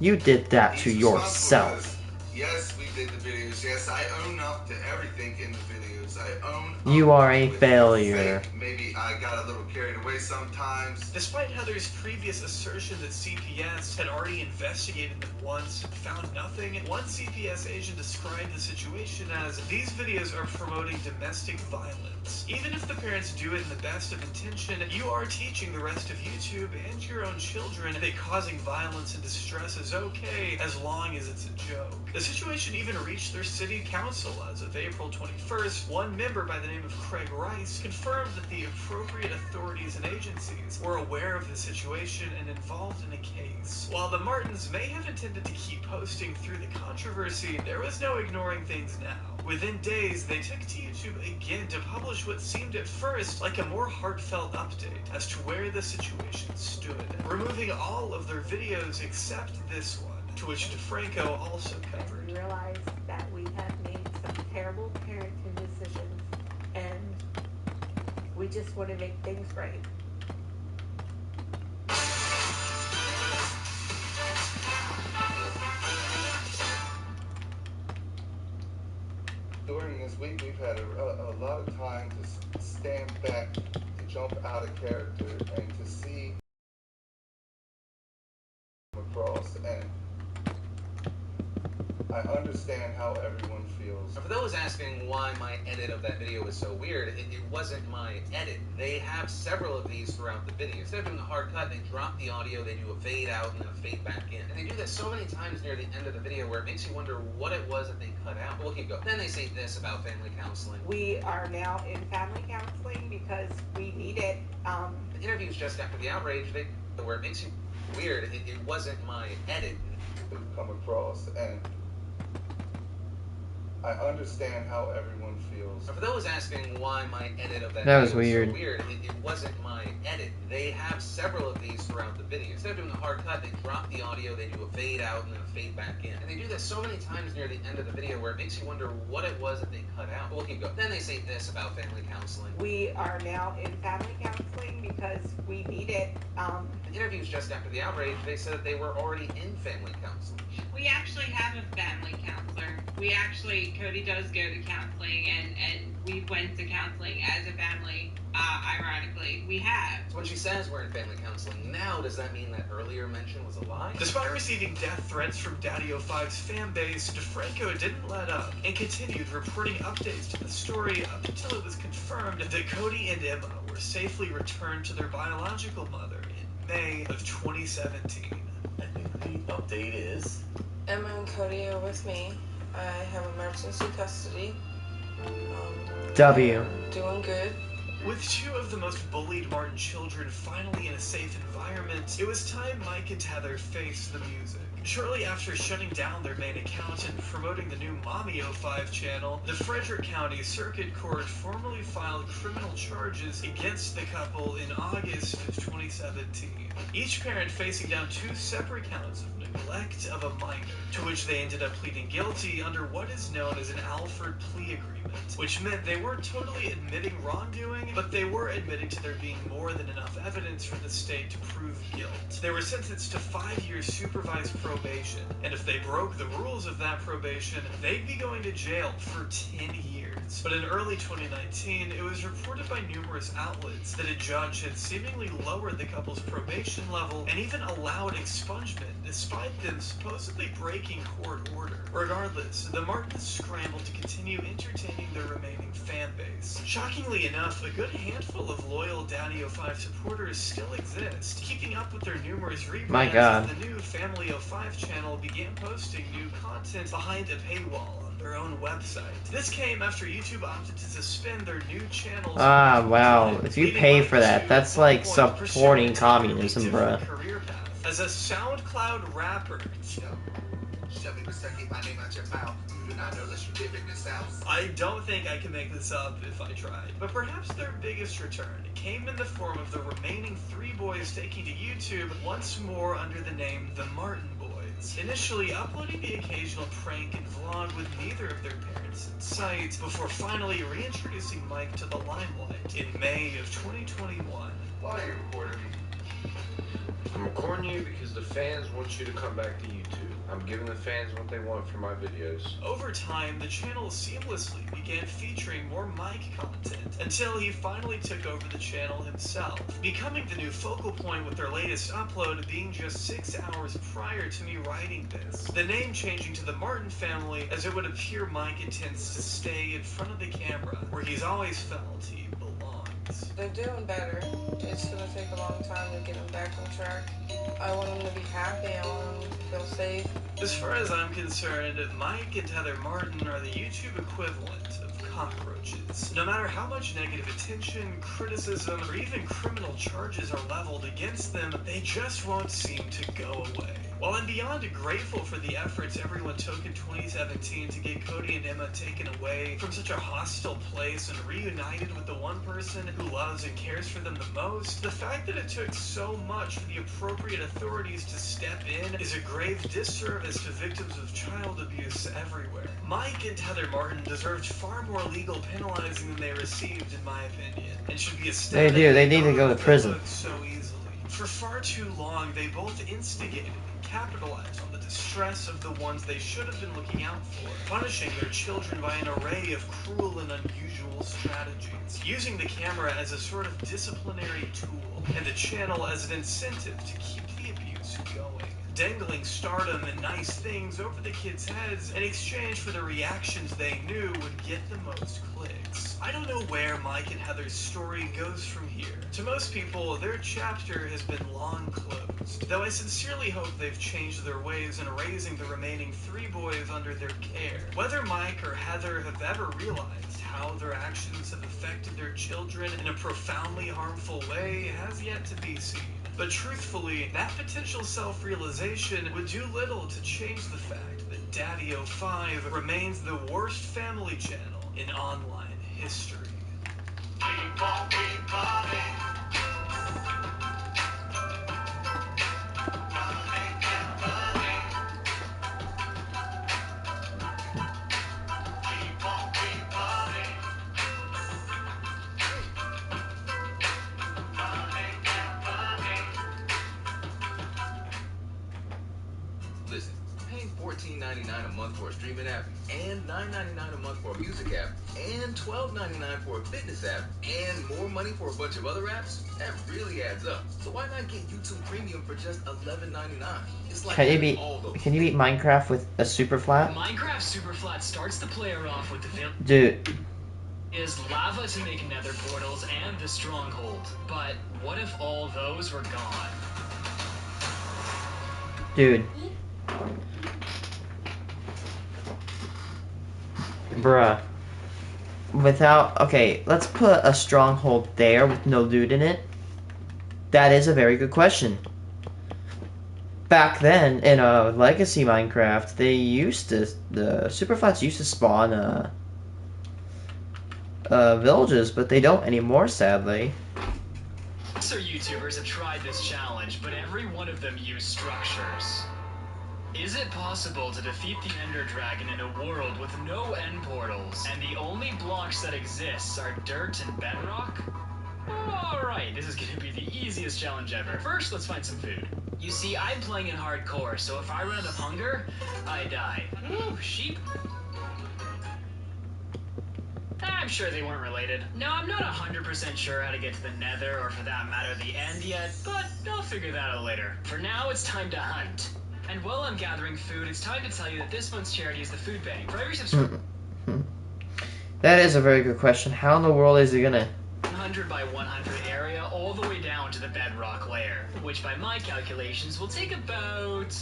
You did that to yourself. Yes, we did the videos. Yes, I own up to everything in the videos. I own up. You are a failure. Maybe I got a little carried away sometimes. Despite Heather's previous assertion that CPS had already investigated them once and found nothing, one CPS agent described the situation as, these videos are promoting domestic violence. Even if the parents do it in the best of intention, you are teaching the rest of YouTube and your own children that causing violence and distress is okay as long as it's a joke. The situation even reached their city council as of April 21st. One member by the name of Craig Rice confirmed that the appropriate authorities and agencies were aware of the situation and involved in a case. While the Martins may have intended to keep posting through the controversy, there was no ignoring things now. Within days, they took to YouTube again to publish what seemed at first like a more heartfelt update as to where the situation stood, removing all of their videos except this one, to which DeFranco also covered. We realized that we had made some terrible parenting decisions, and we just want to make things right. During this week, we've had a lot of time to stand back, to jump out of character, and to see across. And I understand how everyone feels. For those asking why my edit of that video is so weird, it wasn't my edit. They have several of these throughout the video. Instead of doing a hard cut, they drop the audio, they do a fade out and then a fade back in. And they do this so many times near the end of the video where it makes you wonder what it was that they cut out. But we'll keep going. Then they say this about family counseling. We are now in family counseling because we need it. The interviews just after the outrage, where it makes you weird, it wasn't my edit. Come across, and I understand how everyone feels. For those asking why my edit of that That was video weird. is so weird, it wasn't my edit. They have several of these throughout the video. Instead of doing a hard cut, they drop the audio, they do a fade out and then a fade back in. And they do this so many times near the end of the video where it makes you wonder what it was that they cut out. But we'll keep going. Then they say this about family counseling. We are now in family counseling because we need it. The interviews just after the outrage, they said that they were already in family counseling. We actually have a family counselor. Cody does go to counseling, and we went to counseling as a family. Ironically, we have. So when she says we're in family counseling now, does that mean that earlier mention was a lie? Despite receiving death threats from Daddy05's fan base, DeFranco didn't let up and continued reporting updates to the story up until it was confirmed that Cody and Emma were safely returned to their biological mother in May of 2017. And the update is... Emma and Cody are with me. I have emergency custody. W. Doing good. With two of the most bullied Martin children finally in a safe environment, it was time Mike and Heather faced the music. Shortly after shutting down their main account and promoting the new Mommy05 channel, the Frederick County Circuit Court formally filed criminal charges against the couple in August of 2017. Each parent facing down two separate counts of neglect of a minor, to which they ended up pleading guilty under what is known as an Alford plea agreement, which meant they weren't totally admitting wrongdoing, but they were admitting to there being more than enough evidence for the state to prove guilt. They were sentenced to 5 years supervised probation, and if they broke the rules of that probation, they'd be going to jail for 10 years. But in early 2019, it was reported by numerous outlets that a judge had seemingly lowered the couple's probation level and even allowed expungement despite them supposedly breaking court order. Regardless, the Martins scrambled to continue entertaining their remaining fan base. Shockingly enough, a good handful of loyal Daddy05 supporters still exist, keeping up with their numerous rebrands. My God. The new Family05 channel began posting new content behind a paywall on their own website. This came after YouTube opted to suspend their new channels. Ah, wow. If you pay for that, that's like supporting communism, bruh. As a SoundCloud rapper, I don't think I can make this up if I tried. But perhaps their biggest return came in the form of the remaining three boys taking to YouTube once more under the name The Martin Boys. Initially uploading the occasional prank and vlog with neither of their parents in sight, before finally reintroducing Mike to the limelight in May of 2021. Why are you recording me? I'm recording you because the fans want you to come back to YouTube. I'm giving the fans what they want for my videos. Over time, the channel seamlessly began featuring more Mike content until he finally took over the channel himself, becoming the new focal point with their latest upload being just 6 hours prior to me writing this. The name changing to the Martin family, as it would appear Mike intends to stay in front of the camera, where he's always felt he belongs. They're doing better. It's gonna take a long time to get them back on track. I want them to be happy. I want them to feel safe. As far as I'm concerned, Mike and Heather Martin are the YouTube equivalent of cockroaches. No matter how much negative attention, criticism, or even criminal charges are leveled against them, they just won't seem to go away. While I'm beyond grateful for the efforts everyone took in 2017 to get Cody and Emma taken away from such a hostile place and reunited with the one person who loves and cares for them the most, the fact that it took so much for the appropriate authorities to step in is a grave disservice to victims of child abuse everywhere. Mike and Heather Martin deserved far more legal penalizing than they received, in my opinion, and should be They do. They need to go to prison. so easily. For far too long, they both instigated and capitalized on the distress of the ones they should have been looking out for, punishing their children by an array of cruel and unusual strategies, using the camera as a sort of disciplinary tool, and the channel as an incentive to keep the abuse going, dangling stardom and nice things over the kids' heads in exchange for the reactions they knew would get the most clicks. I don't know where Mike and Heather's story goes from here. To most people, their chapter has been long closed, though I sincerely hope they've changed their ways in raising the remaining 3 boys under their care. Whether Mike or Heather have ever realized how their actions have affected their children in a profoundly harmful way has yet to be seen. But truthfully, that potential self-realization would do little to change the fact that Daddy-O5 remains the worst family channel in online history. Listen, paying $14.99 a month for a streaming app, and $9.99 a month for a music app, and $12.99 for a fitness app, and more money for a bunch of other apps, that really adds up. So why not get YouTube Premium for just $11.99? It's like Can you beat Minecraft with a super flat? Minecraft super flat starts the player off with the Dude. is lava to make nether portals and the stronghold. But what if all those were gone? Dude. Bruh. Okay, let's put a stronghold there with no loot in it. That is a very good question. Back then, in a legacy Minecraft, the superflats used to spawn villages, but they don't anymore, sadly. So YouTubers have tried this challenge, but every one of them used structures. Is it possible to defeat the Ender Dragon in a world with no end portals, and the only blocks that exist are dirt and bedrock? Alright, this is gonna be the easiest challenge ever. First, let's find some food. You see, I'm playing in hardcore, so if I run out of hunger, I die. Ooh, sheep. I'm sure they weren't related. No, I'm not 100% sure how to get to the Nether, or for that matter, the end yet, but I'll figure that out later. For now, it's time to hunt. And while I'm gathering food, it's time to tell you that this month's charity is the food bank. For every subscriber... That is a very good question. How in the world is it gonna... 100 by 100 area all the way down to the bedrock layer, which by my calculations will take about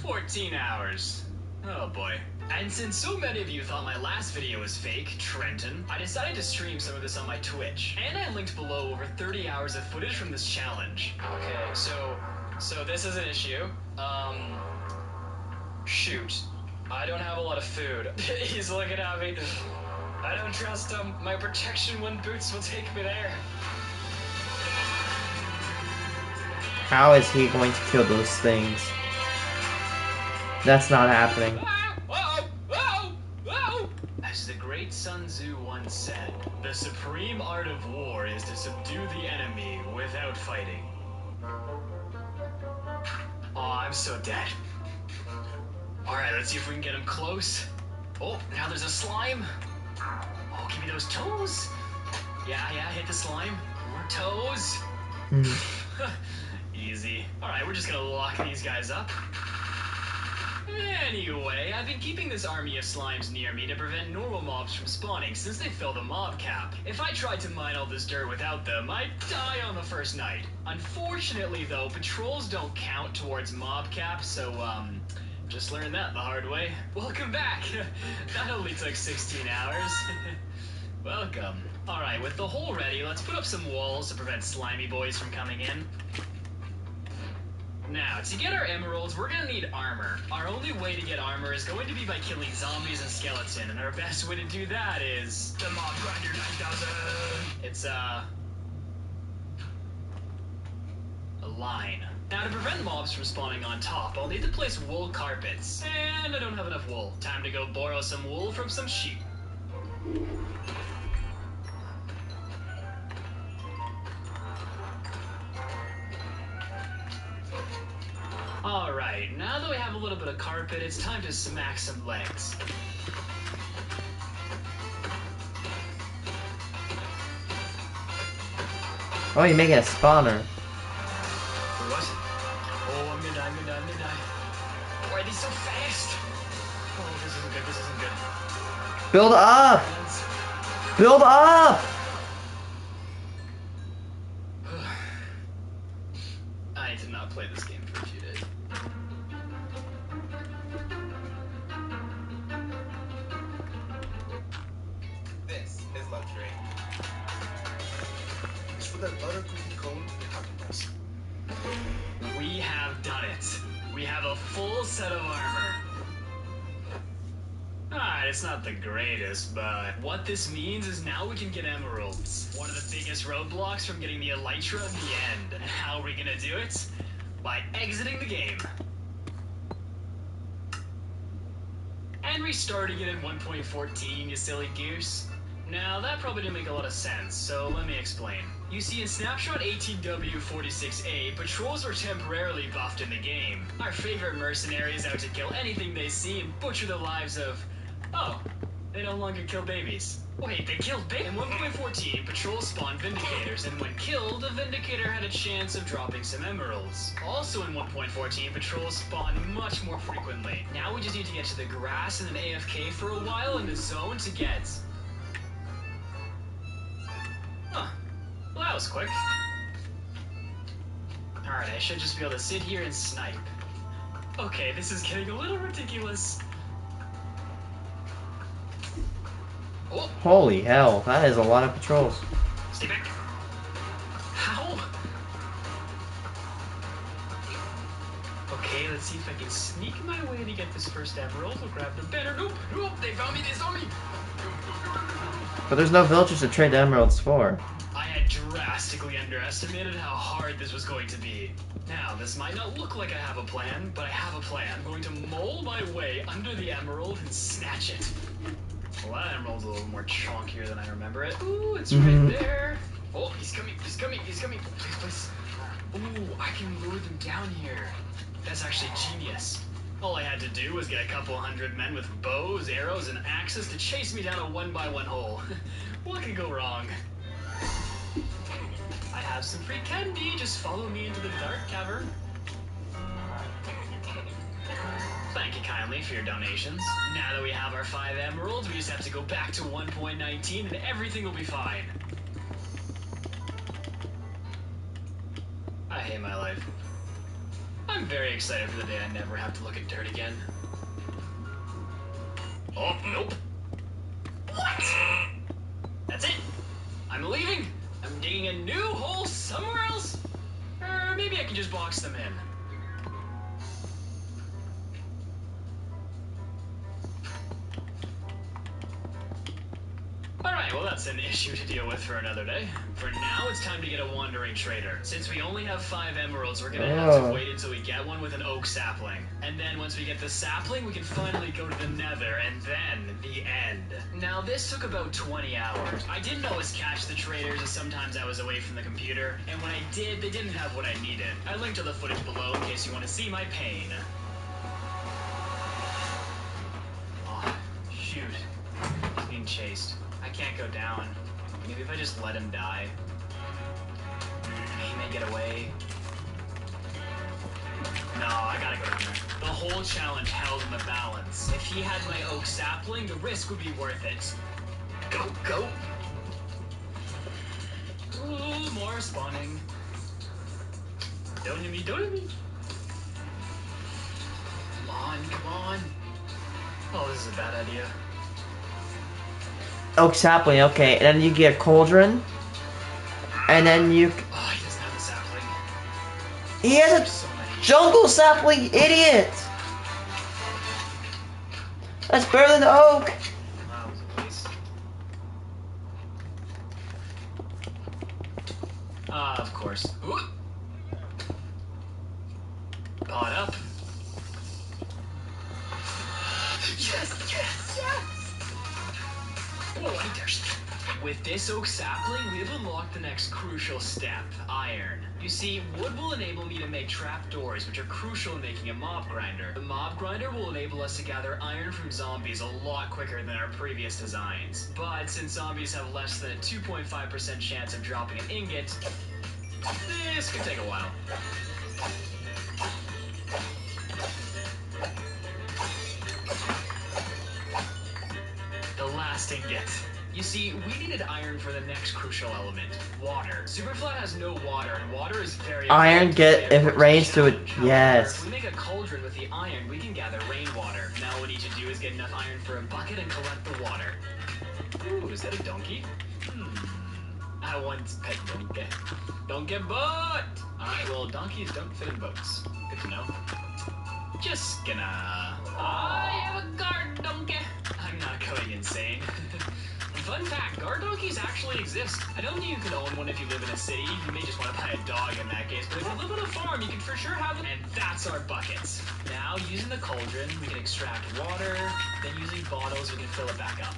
14 hours. Oh boy. And since so many of you thought my last video was fake, Trenton, I decided to stream some of this on my Twitch. And I linked below over 30 hours of footage from this challenge. Okay, so this is an issue. Shoot. I don't have a lot of food. He's looking at me. I don't trust him. My protection one boots will take me there. How is he going to kill those things? That's not happening. As the great Sun Tzu once said, the supreme art of war is to subdue the enemy without fighting. Oh, I'm so dead. Alright, let's see if we can get him close. Oh, now there's a slime. Oh, give me those toes. Yeah, hit the slime. More toes. Easy. Alright, we're just gonna lock these guys up. Anyway, I've been keeping this army of slimes near me to prevent normal mobs from spawning since they fill the mob cap. If I tried to mine all this dirt without them, I'd die on the first night. Unfortunately though, patrols don't count towards mob cap, so just learned that the hard way. Welcome back! That only took 16 hours. Welcome. Alright, with the hole ready, let's put up some walls to prevent slimy boys from coming in. Now, to get our emeralds, we're gonna need armor. Our only way to get armor is going to be by killing zombies and skeleton, and our best way to do that is... the Mob Grinder 9000! It's, a line. Now, to prevent mobs from spawning on top, I'll need to place wool carpets. And I don't have enough wool. Time to go borrow some wool from some sheep. Alright, now that we have a little bit of carpet, it's time to smack some legs. Oh, you're making a spawner. What? Oh, I'm gonna die, I'm gonna die, I'm gonna die. Why are they so fast? Oh, this isn't good, this isn't good. Build up! Build up! I did not play this game for a few days. This is luxury. As for that butter cookie cone, you have to press. We have done it. We have a full set of armor. Alright, it's not the greatest, but what this means is now we can get emeralds. One of the biggest roadblocks from getting the elytra in the end. And how are we gonna do it? By exiting the game. And restarting it in 1.14, you silly goose. Now, that probably didn't make a lot of sense, so let me explain. You see, in Snapshot 18W46A, patrols were temporarily buffed in the game. Our favorite mercenaries out to kill anything they see and butcher the lives of... oh, they no longer kill babies. Wait, they killed babies? In 1.14, patrols spawned Vindicators, and when killed, a Vindicator had a chance of dropping some emeralds. Also in 1.14, patrols spawned much more frequently. Now we just need to get to the grass and then AFK for a while in the zone to get... huh. Well, that was quick. Alright, I should just be able to sit here and snipe. Okay, this is getting a little ridiculous. Oh. Holy hell, that is a lot of patrols. Stay back. How? Okay, let's see if I can sneak my way to get this first emerald. We'll grab the banner. Nope, nope, they found me, they saw me. But there's no villagers to trade the emeralds for. I had drastically underestimated how hard this was going to be. Now, this might not look like I have a plan, but I have a plan. I'm going to mole my way under the emerald and snatch it. Well, that emerald's a little more chunkier than I remember it. Ooh, it's right there. Oh, he's coming, he's coming, he's coming. Please, please. Ooh, I can lure them down here. That's actually genius. All I had to do was get a couple hundred men with bows, arrows, and axes to chase me down a one-by-one hole. What could go wrong? I have some free candy. Just follow me into the dark cavern. Thank you kindly for your donations. Now that we have our 5 emeralds, we just have to go back to 1.19 and everything will be fine. I hate my life. I'm very excited for the day I never have to look at dirt again. Oh, nope. What? That's it. I'm leaving. I'm digging a new hole somewhere else. Or maybe I can just box them in. Alright, well that's an issue to deal with for another day. For now, it's time to get a wandering trader. Since we only have 5 emeralds, we're gonna have to wait until we get one with an oak sapling. And then once we get the sapling, we can finally go to the nether, and then the end. Now this took about 20 hours. I didn't always catch the traders, as sometimes I was away from the computer, and when I did, they didn't have what I needed. I linked to the footage below in case you want to see my pain. Oh, shoot. He's being chased. I can't go down. Maybe if I just let him die. He may get away. No, I gotta go down there. The whole challenge held in the balance. If he had my oak sapling, the risk would be worth it. Go, go! Ooh, more spawning. Don't hit me, don't hit me! Come on. on, come on. Oh, this is a bad idea. Oak sapling, okay. And then you get a cauldron. And then you... Oh, he doesn't have a sapling. He has a jungle sapling, idiot! That's better than the oak! That was a waste. Of course. Ooh. Pot up. Yes, yes, yes! Whoa, I thirsty. With this oak sapling, we have unlocked the next crucial step, iron. You see, wood will enable me to make trapdoors, which are crucial in making a mob grinder. The mob grinder will enable us to gather iron from zombies a lot quicker than our previous designs. But since zombies have less than a 2.5% chance of dropping an ingot, this could take a while. The last ingot. You see, we needed iron for the next crucial element, water. Superflat has no water, and water is very Iron get if it rains to it. Yes. If we make a cauldron with the iron, we can gather rainwater. Now what we need to do is get enough iron for a bucket and collect the water. Ooh, is that a donkey? I once pet donkey. Donkey boat! Alright, well, donkeys don't fit in boats. Good to know. Just gonna... I have a guard donkey! I'm not going insane. Fun fact, guard donkeys actually exist. I don't think you can own one if you live in a city. You may just want to buy a dog in that case, but if you live on a farm, you can for sure have them. And that's our buckets. Now, using the cauldron, we can extract water, then using bottles, we can fill it back up.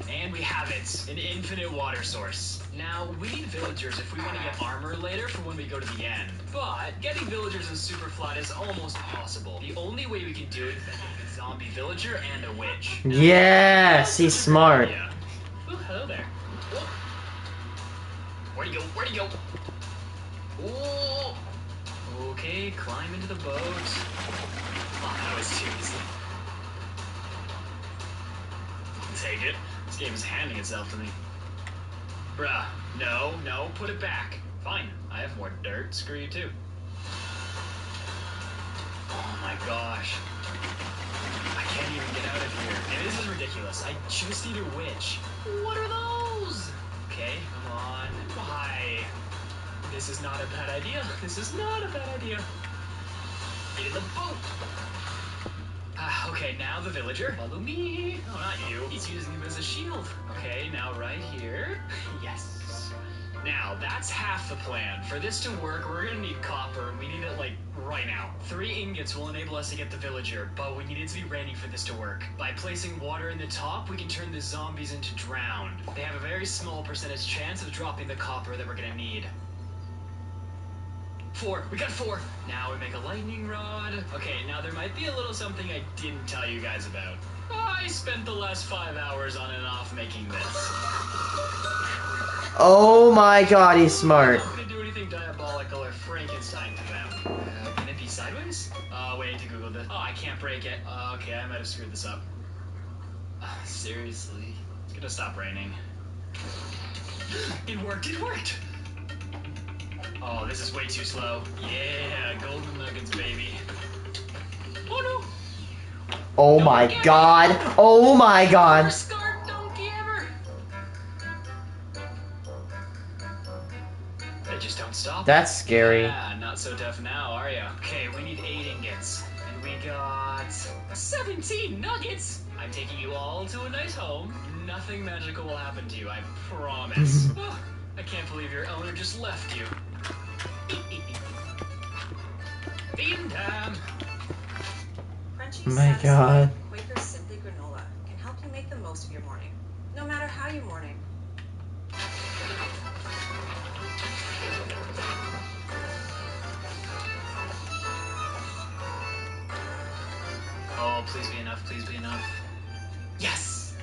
And we have it, an infinite water source. Now, we need villagers if we want to get armor later for when we go to the end. But getting villagers in Superflat is almost impossible. The only way we can do it is by getting a zombie villager and a witch. Yes, he's smart. Yeah. Ooh, hello there. Whoa. Where'd he go? Where'd he go? Ooh. Okay, climb into the boat. Oh, that was too easy. Take it. This game is handing itself to me. Bruh, no, put it back. Fine, I have more dirt. Screw you too. Oh my gosh. I can't even get out of here. And this is ridiculous. I just need a witch. What are those? Okay, come on. Why? This is not a bad idea. This is not a bad idea. Get in the boat. Okay, now the villager. Follow me. Oh, not you. He's using him as a shield. Okay, now right here. Yes. Now, that's half the plan. For this to work, we're gonna need copper, and we need it, like, right now. 3 ingots will enable us to get the villager, but we need it to be raining for this to work. By placing water in the top, we can turn the zombies into drowned. They have a very small percentage chance of dropping the copper that we're gonna need. 4. We got 4. Now we make a lightning rod. Okay, now there might be a little something I didn't tell you guys about. I spent the last 5 hours on and off making this. Oh my god, he's smart. I'm not gonna do anything diabolical or Frankenstein to them. Can it be sideways? Wait to Google this. Oh, I can't break it. Okay, I might have screwed this up. Seriously? It's gonna stop raining. It worked, it worked! Oh, this is way too slow. Yeah, golden nuggets, baby. Oh no! Oh my god. Oh my god. Worst guard donkey ever! They just don't stop. That's scary. Yeah, not so tough now, are ya? Okay, we need 8 ingots. And we got 17 nuggets! I'm taking you all to a nice home. Nothing magical will happen to you, I promise. Oh, I can't believe your owner just left you. Feeding time! Crunchy, My satisfying, god. Quaker Simply Granola can help you make the most of your morning, no matter how you're morning. Oh, please be enough, please be enough. Yes!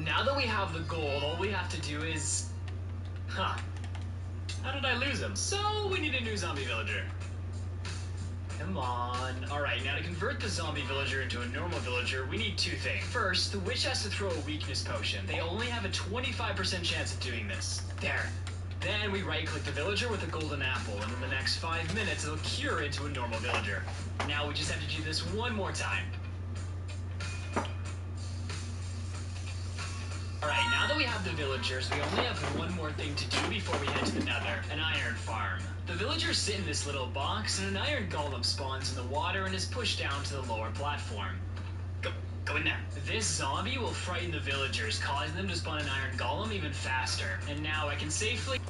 Now that we have the gold, all we have to do is... Huh. How did I lose him? So, we need a new zombie villager. Come on. Alright, now to convert the zombie villager into a normal villager, we need 2 things. First, the witch has to throw a weakness potion. They only have a 25% chance of doing this. There. Then we right-click the villager with a golden apple, and in the next 5 minutes it'll cure into a normal villager. Now we just have to do this one more time. Alright, now that we have the villagers, we only have one more thing to do before we head to the nether, an iron farm. The villagers sit in this little box, and an iron golem spawns in the water and is pushed down to the lower platform. Go in there. This zombie will frighten the villagers, causing them to spawn an iron golem even faster. And now I can safely...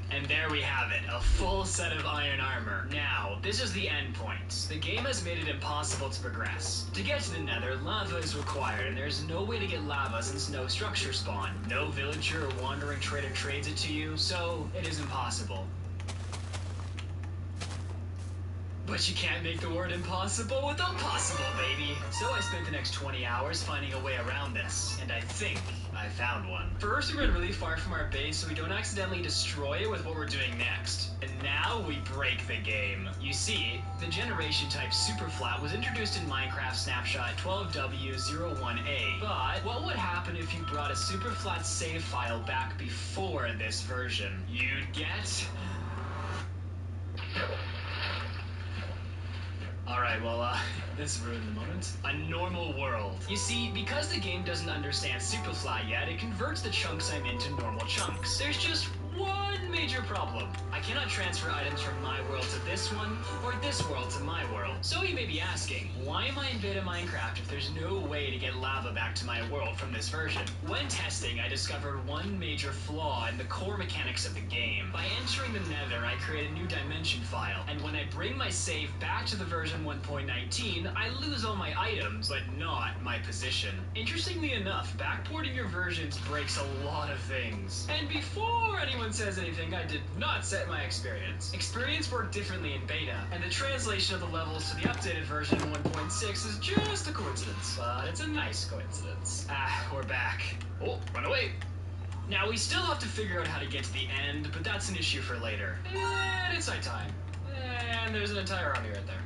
And there we have it, a full set of iron armor. Now, this is the end point. The game has made it impossible to progress. To get to the nether, lava is required, and there's no way to get lava since no structure spawn. No villager or wandering trader trades it to you, so it is impossible. But you can't make the word impossible without possible, baby. So I spent the next 20 hours finding a way around this, and I think I found one. First, we went really far from our base so we don't accidentally destroy it with what we're doing next. And now we break the game. You see, the generation type superflat was introduced in Minecraft Snapshot 12W01A. But what would happen if you brought a superflat save file back before this version? You'd get... Alright, well, this ruined the moment. A normal world. You see, because the game doesn't understand superflat yet, it converts the chunks I'm into normal chunks. There's just one major problem. I cannot transfer items from my world to this one, or this world to my world. So you may be asking, why am I in beta Minecraft if there's no way to get lava back to my world from this version? When testing, I discovered one major flaw in the core mechanics of the game. By entering the nether, I create a new dimension file, and when I bring my save back to the version 1.19, I lose all my items, but not my position. Interestingly enough, backporting your versions breaks a lot of things. And before anyone says anything, I did not set my experience. Experience worked differently in beta, and the translation of the levels to the updated version 1.6 is just a coincidence, but it's a nice coincidence. We're back. Oh, run away. Now, we still have to figure out how to get to the end, but that's an issue for later. And it's nighttime. And there's an entire army right there.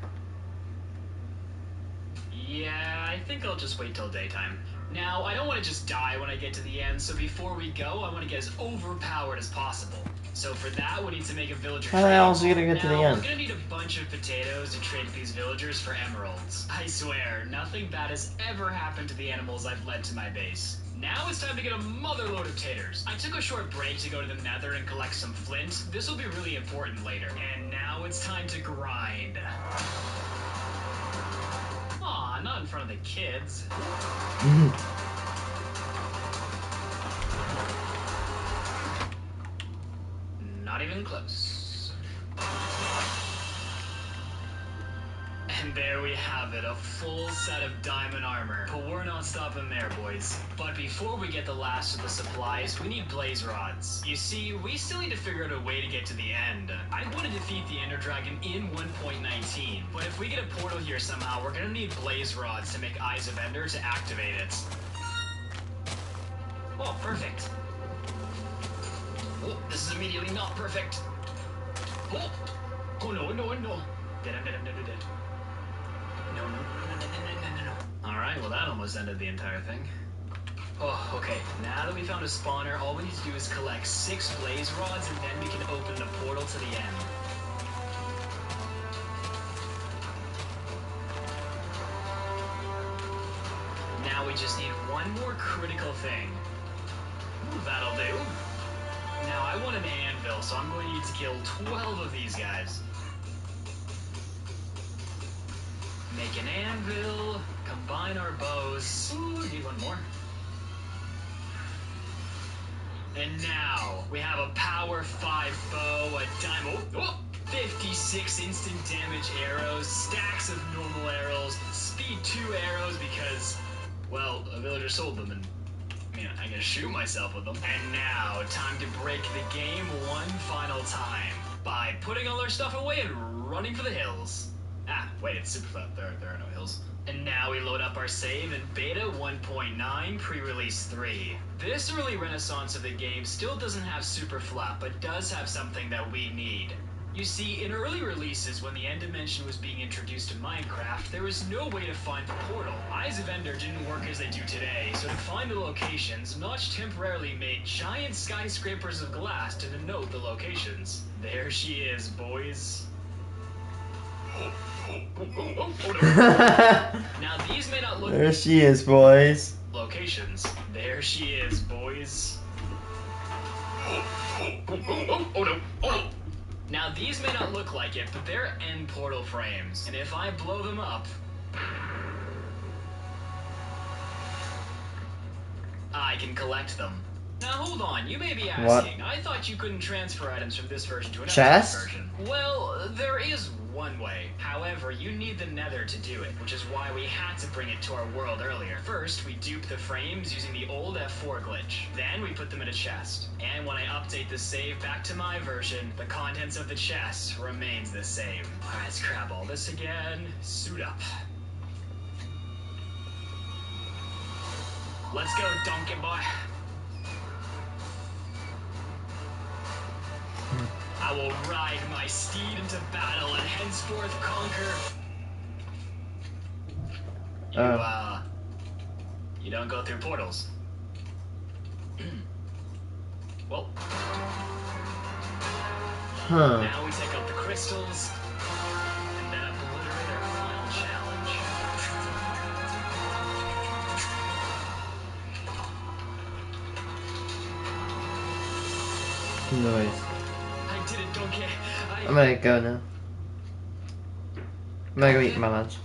Yeah, I think I'll just wait till daytime. Now, I don't want to just die when I get to the end, so before we go, I want to get as overpowered as possible. So for that, we need to make a villager How the hell is he gonna get to the end? We're gonna need a bunch of potatoes to trade these villagers for emeralds. I swear, nothing bad has ever happened to the animals I've led to my base. Now it's time to get a motherload of taters. I took a short break to go to the nether and collect some flint. This will be really important later. And now it's time to grind. Aw, not in front of the kids. Not even close. And there we have it, a full set of diamond armor. But we're not stopping there, boys. But before we get the last of the supplies, we need blaze rods. You see, we still need to figure out a way to get to the end. I want to defeat the Ender Dragon in 1.19, but if we get a portal here somehow, we're gonna need blaze rods to make Eyes of Ender to activate it. Oh, perfect. Oh, this is immediately not perfect. Oh, oh no, no, no. Dead. No. Alright, well that almost ended the entire thing. Oh, okay. Now that we found a spawner, all we need to do is collect 6 blaze rods and then we can open the portal to the end. Now we just need one more critical thing. Ooh, that'll do. Now I want an anvil, so I'm going to need to kill 12 of these guys. Make an anvil, combine our bows. Ooh, need one more. And now, we have a power 5 bow, a diamond, 56 instant damage arrows, stacks of normal arrows, speed 2 arrows because, well, a villager sold them and, I'm gonna shoot myself with them. And now, time to break the game one final time by putting all our stuff away and running for the hills. Wait, it's super flat. There are no hills. And now we load up our save in Beta 1.9 Pre-Release 3. This early renaissance of the game still doesn't have super flat, but does have something that we need. You see, in early releases, when the end dimension was being introduced to Minecraft, there was no way to find the portal. Eyes of Ender didn't work as they do today, so to find the locations, Notch temporarily made giant skyscrapers of glass to denote the locations. There she is, boys. Now these may not look... There she is, boys. Locations. There she is, boys. Oh no. Now these may not look like it, but they're end portal frames. And if I blow them up, I can collect them. Now hold on, you may be asking, I thought you couldn't transfer items from this version to another Chest? version. Well, there is one way. However, you need the nether to do it, which is why we had to bring it to our world earlier. First, we dupe the frames using the old F4 glitch. Then we put them in a chest. And when I update the save back to my version, the contents of the chest remains the same. Alright, let's grab all this again. Suit up. Let's go, donkey boy. I will ride my steed into battle and henceforth conquer. You don't go through portals. Well. Now we take out the crystals, and then obliterate our final challenge. Noise. I did it, donkey. I'm gonna go now. I'm gonna go eat my lunch.